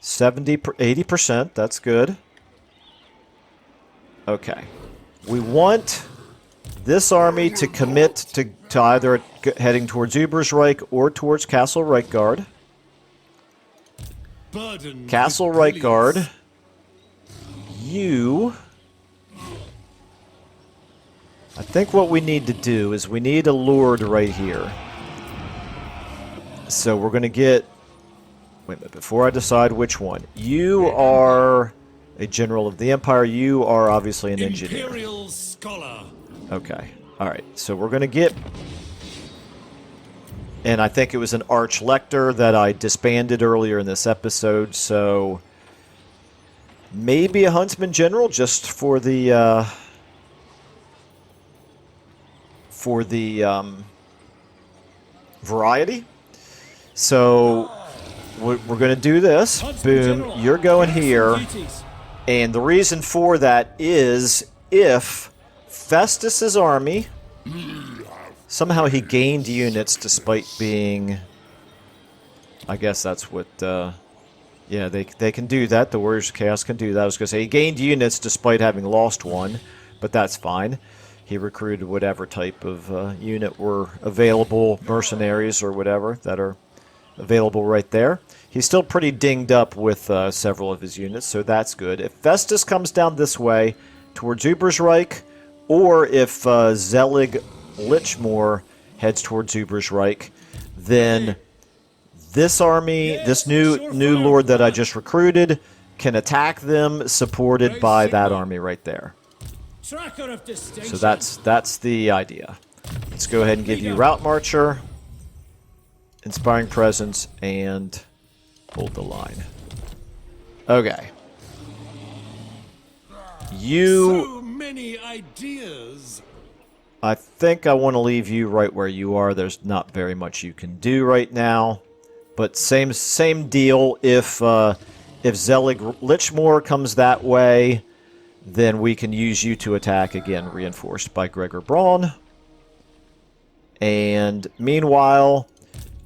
80%, that's good. Okay. We want this army to commit to either heading towards Ubersreich or towards Castle Reichgard. Burdened Castle with Reichgard. brilliance. You... I think what we need to do is we need a lord right here. So we're going to get... Wait a minute, before I decide which one. You are A general of the Empire. You are obviously an engineer. Imperial scholar. Okay. All right. So we're going to get... And I think it was an Archlector that I disbanded earlier in this episode, so... Maybe a Huntsman General just for the... variety. So we're going to do this. Boom. You're going here. And the reason for that is if Festus's army... Somehow he gained units despite being... I guess that's what... yeah, they can do that. The Warriors of Chaos can do that. I was going to say he gained units despite having lost one, but that's fine. He recruited whatever type of unit were available, mercenaries or whatever, that are available right there. He's still pretty dinged up with several of his units, so that's good. If Festus comes down this way towards Ubersreich, or if Zelig Lichmore heads towards Ubersreich, then this army, this new lord that I just recruited, can attack them, supported by that army right there. Tracker of distinction. So that's the idea. Let's go ahead and give you Route Marcher, Inspiring Presence, and hold the line. Okay. So many ideas. I think I want to leave you right where you are. There's not very much you can do right now. But same deal. If Zelig Lichmore comes that way, then we can use you to attack again, reinforced by Gregor Braun. And meanwhile,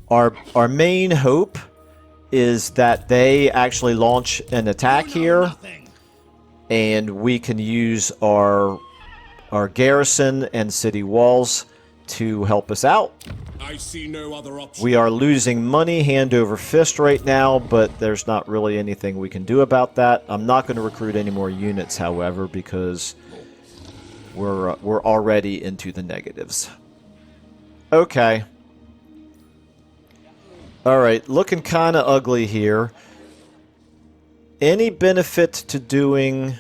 our main hope is that they actually launch an attack here, and we can use our garrison and city walls to help us out. I see no other option. We are losing money hand over fist right now, but there's not really anything we can do about that. I'm not going to recruit any more units, however, because we're already into the negatives. Okay. Alright, looking kind of ugly here. Any benefit to doing...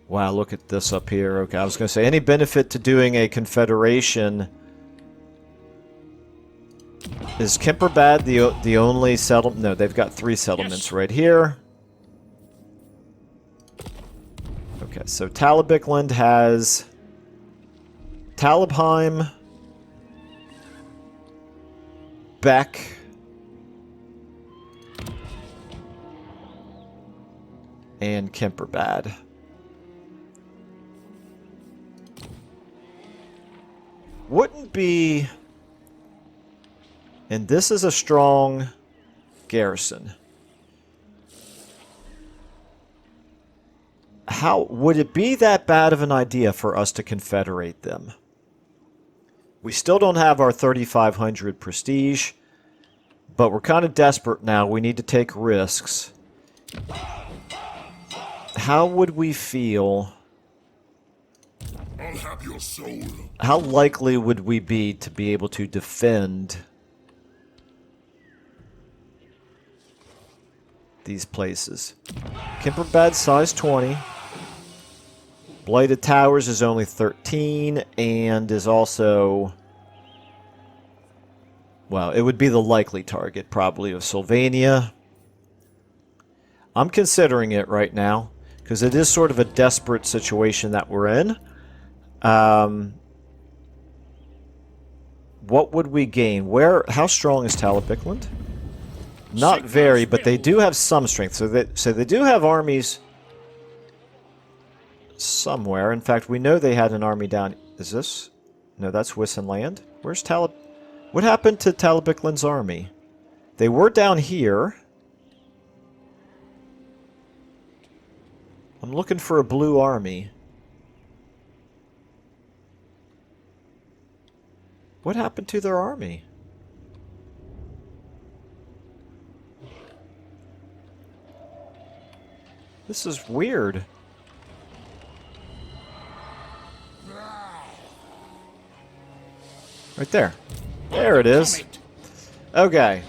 Wow, look at this up here. Okay, I was going to say, any benefit to doing a confederation? Is Kemperbad the only settlement? No, they've got 3 settlements right here. Okay, so Talabikland has Talabheim, Beck, and Kemperbad. Wouldn't be... And this is a strong garrison. How would it be that bad of an idea for us to confederate them? We still don't have our 3,500 prestige, but we're kind of desperate now. We need to take risks. How would we feel... I'll have your soul. How likely would we be to be able to defend these places? Kemperbad size 20. Blighted Towers is only 13 and is also... Well, it would be the likely target probably of Sylvania. I'm considering it right now because it is sort of a desperate situation that we're in. What would we gain? How strong is Talabikland? Not very, but they do have some strength. So they do have armies somewhere. In fact, we know they had an army down... Is this? No, that's Wissenland. Where's What happened to Talabikland's army? They were down here. I'm looking for a blue army. What happened to their army? This is weird. Right there. There it is. Okay.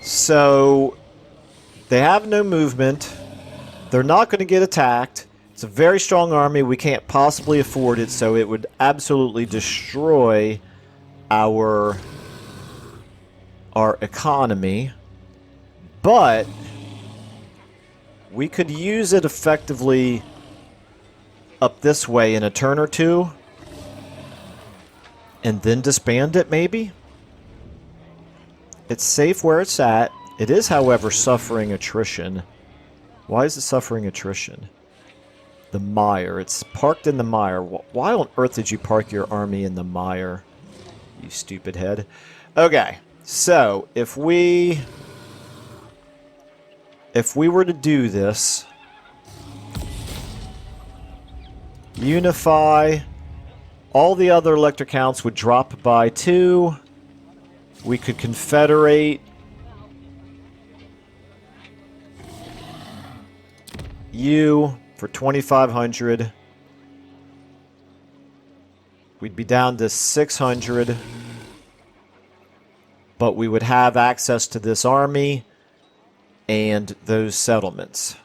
So, They have no movement. They're not going to get attacked. It's a very strong army. We can't possibly afford it, so it would absolutely destroy our economy. But we could use it effectively up this way in a turn or two and then disband it, maybe? It's safe where it's at. It is, however, suffering attrition. Why is it suffering attrition? The mire. It's parked in the mire. Why on earth did you park your army in the mire? You stupid head. Okay, so if we were to do this, unify, all the other electric counts would drop by 2. We could confederate. You for 2,500. We'd be down to 600. But we would have access to this army and those settlements.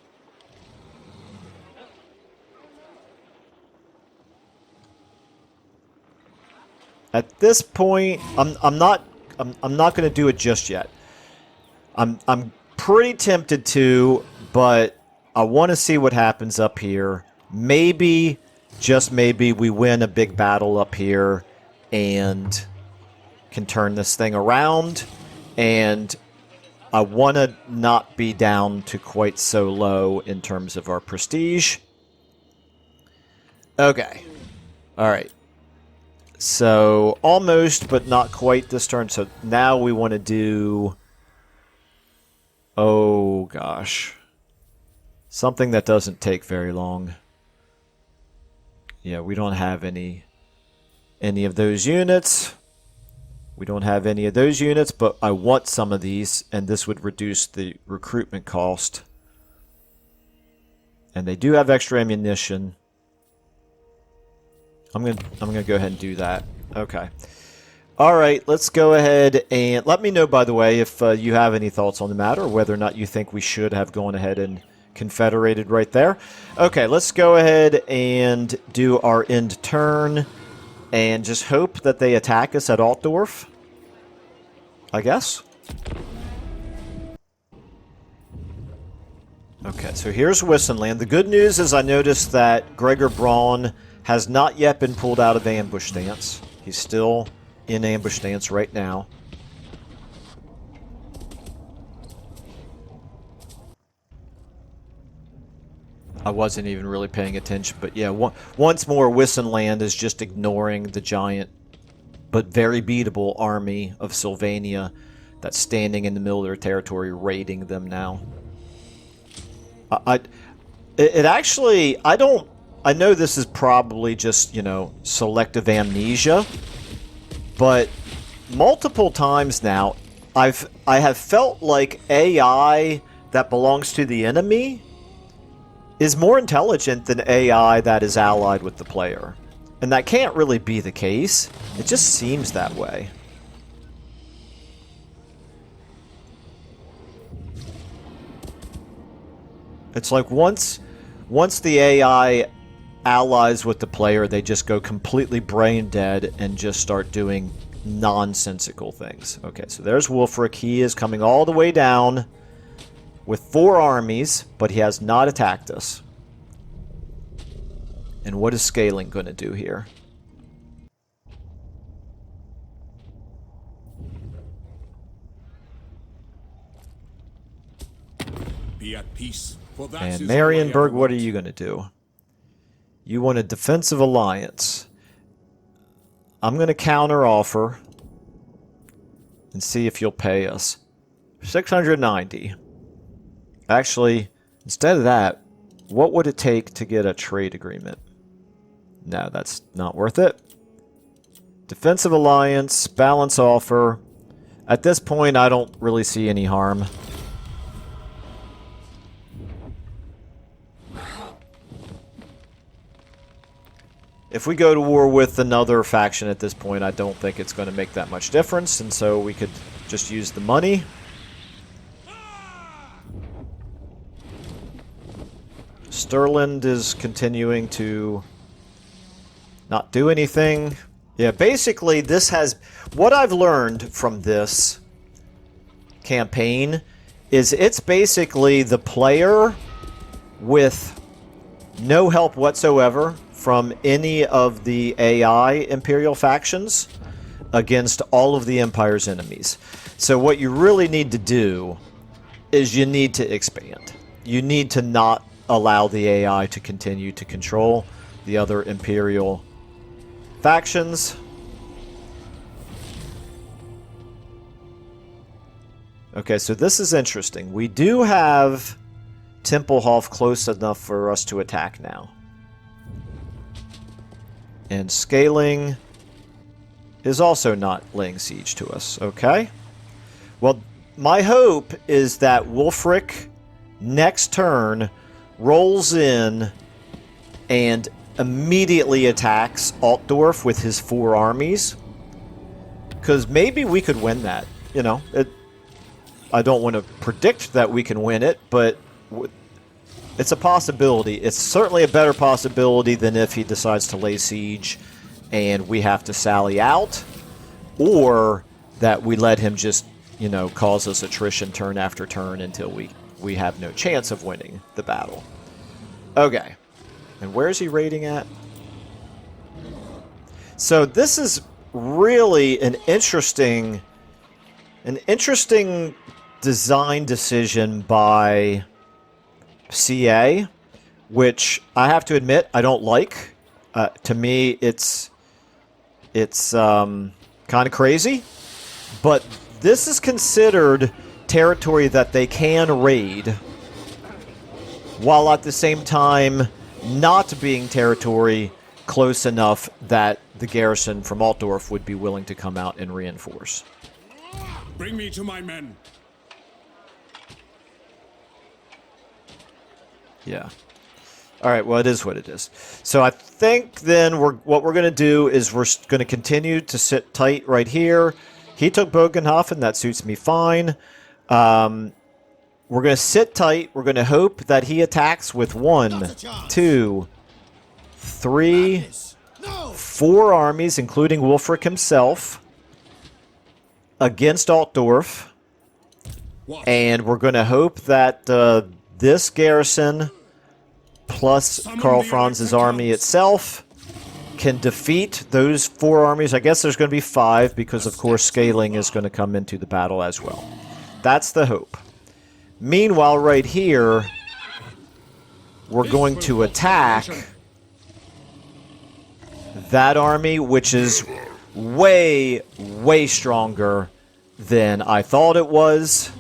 At this point, I'm not going to do it just yet. I'm pretty tempted to, but I want to see what happens up here. Maybe, just maybe, we win a big battle up here and can turn this thing around. And I want to not be down to quite so low in terms of our prestige. Okay. All right. So, almost, but not quite this turn. So, now we want to do... Oh, gosh. Something that doesn't take very long. Yeah, we don't have any of those units. We don't have any of those units, but I want some of these, and this would reduce the recruitment cost. And they do have extra ammunition. I'm gonna go ahead and do that. Okay. All right, let's go ahead and let me know, by the way, if you have any thoughts on the matter, or whether or not you think we should have gone ahead and confederated right there. Okay, let's go ahead and do our end turn and just hope that they attack us at Altdorf, I guess. Okay, so here's Wissenland. The good news is I noticed that Gregor Braun has not yet been pulled out of ambush stance. He's still in ambush stance right now. I wasn't even really paying attention, but yeah, once more, Wissenland is just ignoring the giant but very beatable army of Sylvania that's standing in the middle of their territory, raiding them now. I know this is probably just, you know, selective amnesia, but multiple times now, I have felt like AI that belongs to the enemy is more intelligent than AI that is allied with the player. And that can't really be the case. It just seems that way. It's like once the AI allies with the player, they just go completely brain dead and just start doing nonsensical things. Okay, so there's Wulfric. He is coming all the way down with 4 armies, but he has not attacked us. And what is scaling going to do here? Be at peace, for that And is Marienburg, all I what are ever you going to do? You want a defensive alliance. I'm going to counter offer and see if you'll pay us. 690. Actually, instead of that, what would it take to get a trade agreement? No, that's not worth it. Defensive alliance, balance offer. At this point, I don't really see any harm. If we go to war with another faction at this point, I don't think it's going to make that much difference, and so we could just use the money. Stirland is continuing to not do anything. Yeah, basically this has... What I've learned from this campaign is it's basically the player with no help whatsoever from any of the AI Imperial factions against all of the Empire's enemies. So what you really need to do is you need to expand. You need to not allow the AI to continue to control the other Imperial factions. Okay, so this is interesting. We do have Templehof close enough for us to attack now. And scaling is also not laying siege to us. Okay. Well, my hope is that Wulfric next turn rolls in and immediately attacks Altdorf with his 4 armies. Because maybe we could win that. You know, I don't want to predict that we can win it, but it's a possibility. It's certainly a better possibility than if he decides to lay siege and we have to sally out, or that we let him just, you know, cause us attrition turn after turn until we have no chance of winning the battle. Okay. And where's he raiding at? So this is really an interesting design decision by CA, which I have to admit I don't like. To me, it's kind of crazy, but this is considered territory that they can raid, while at the same time not being territory close enough that the garrison from Altdorf would be willing to come out and reinforce. Bring me to my men. Yeah. All right, well, it is what it is. So I think then what we're going to do is we're going to continue to sit tight right here. He took Bogenhofen. That suits me fine. We're going to sit tight. We're going to hope that he attacks with 1, 2, 3, 4 armies, including Wulfric himself, against Altdorf. And we're going to hope that this garrison plus Karl Franz's army itself can defeat those 4 armies. I guess there's going to be 5 because, of course, scaling is going to come into the battle as well. That's the hope. Meanwhile, right here, we're going to attack that army, which is way, way stronger than I thought it was.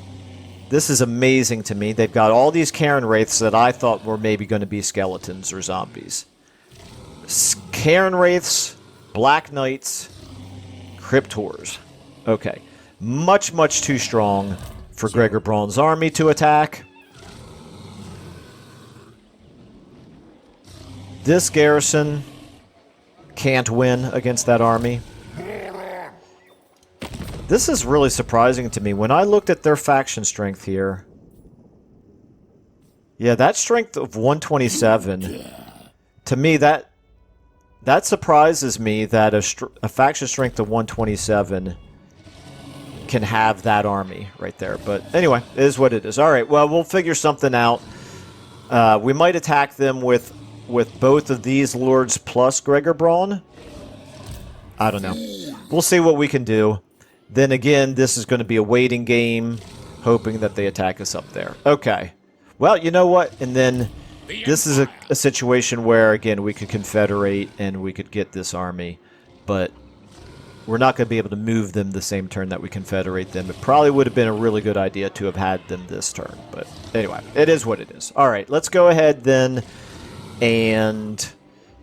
This is amazing to me. They've got all these Cairn Wraiths that I thought were maybe going to be skeletons or zombies. Cairn Wraiths, Black Knights, Cryptors. Okay. Much, much too strong for Gregor Braun's army to attack. This garrison can't win against that army. This is really surprising to me. When I looked at their faction strength here, yeah, that strength of 127, to me, that surprises me that a faction strength of 127 can have that army right there. But anyway, it is what it is. All right, well, we'll figure something out. We might attack them with both of these lords plus Gregor Braun. I don't know. We'll see what we can do. Then again, this is going to be a waiting game, hoping that they attack us up there. Okay. Well, you know what? And then this is a situation where, again, we could confederate and we could get this army, but we're not going to be able to move them the same turn that we confederate them. It probably would have been a really good idea to have had them this turn. But anyway, it is what it is. All right, let's go ahead then and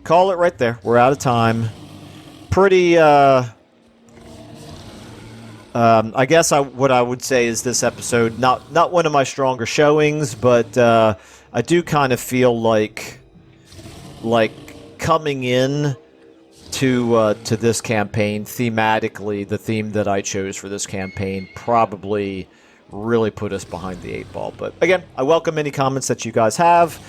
call it right there. We're out of time. Pretty... I guess what I would say is this episode, not one of my stronger showings, but I do kind of feel like coming in to this campaign thematically, the theme that I chose for this campaign probably really put us behind the 8 ball. But again, I welcome any comments that you guys have.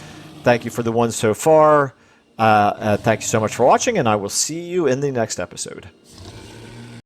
Thank you for the ones so far. Thank you so much for watching, and I will see you in the next episode.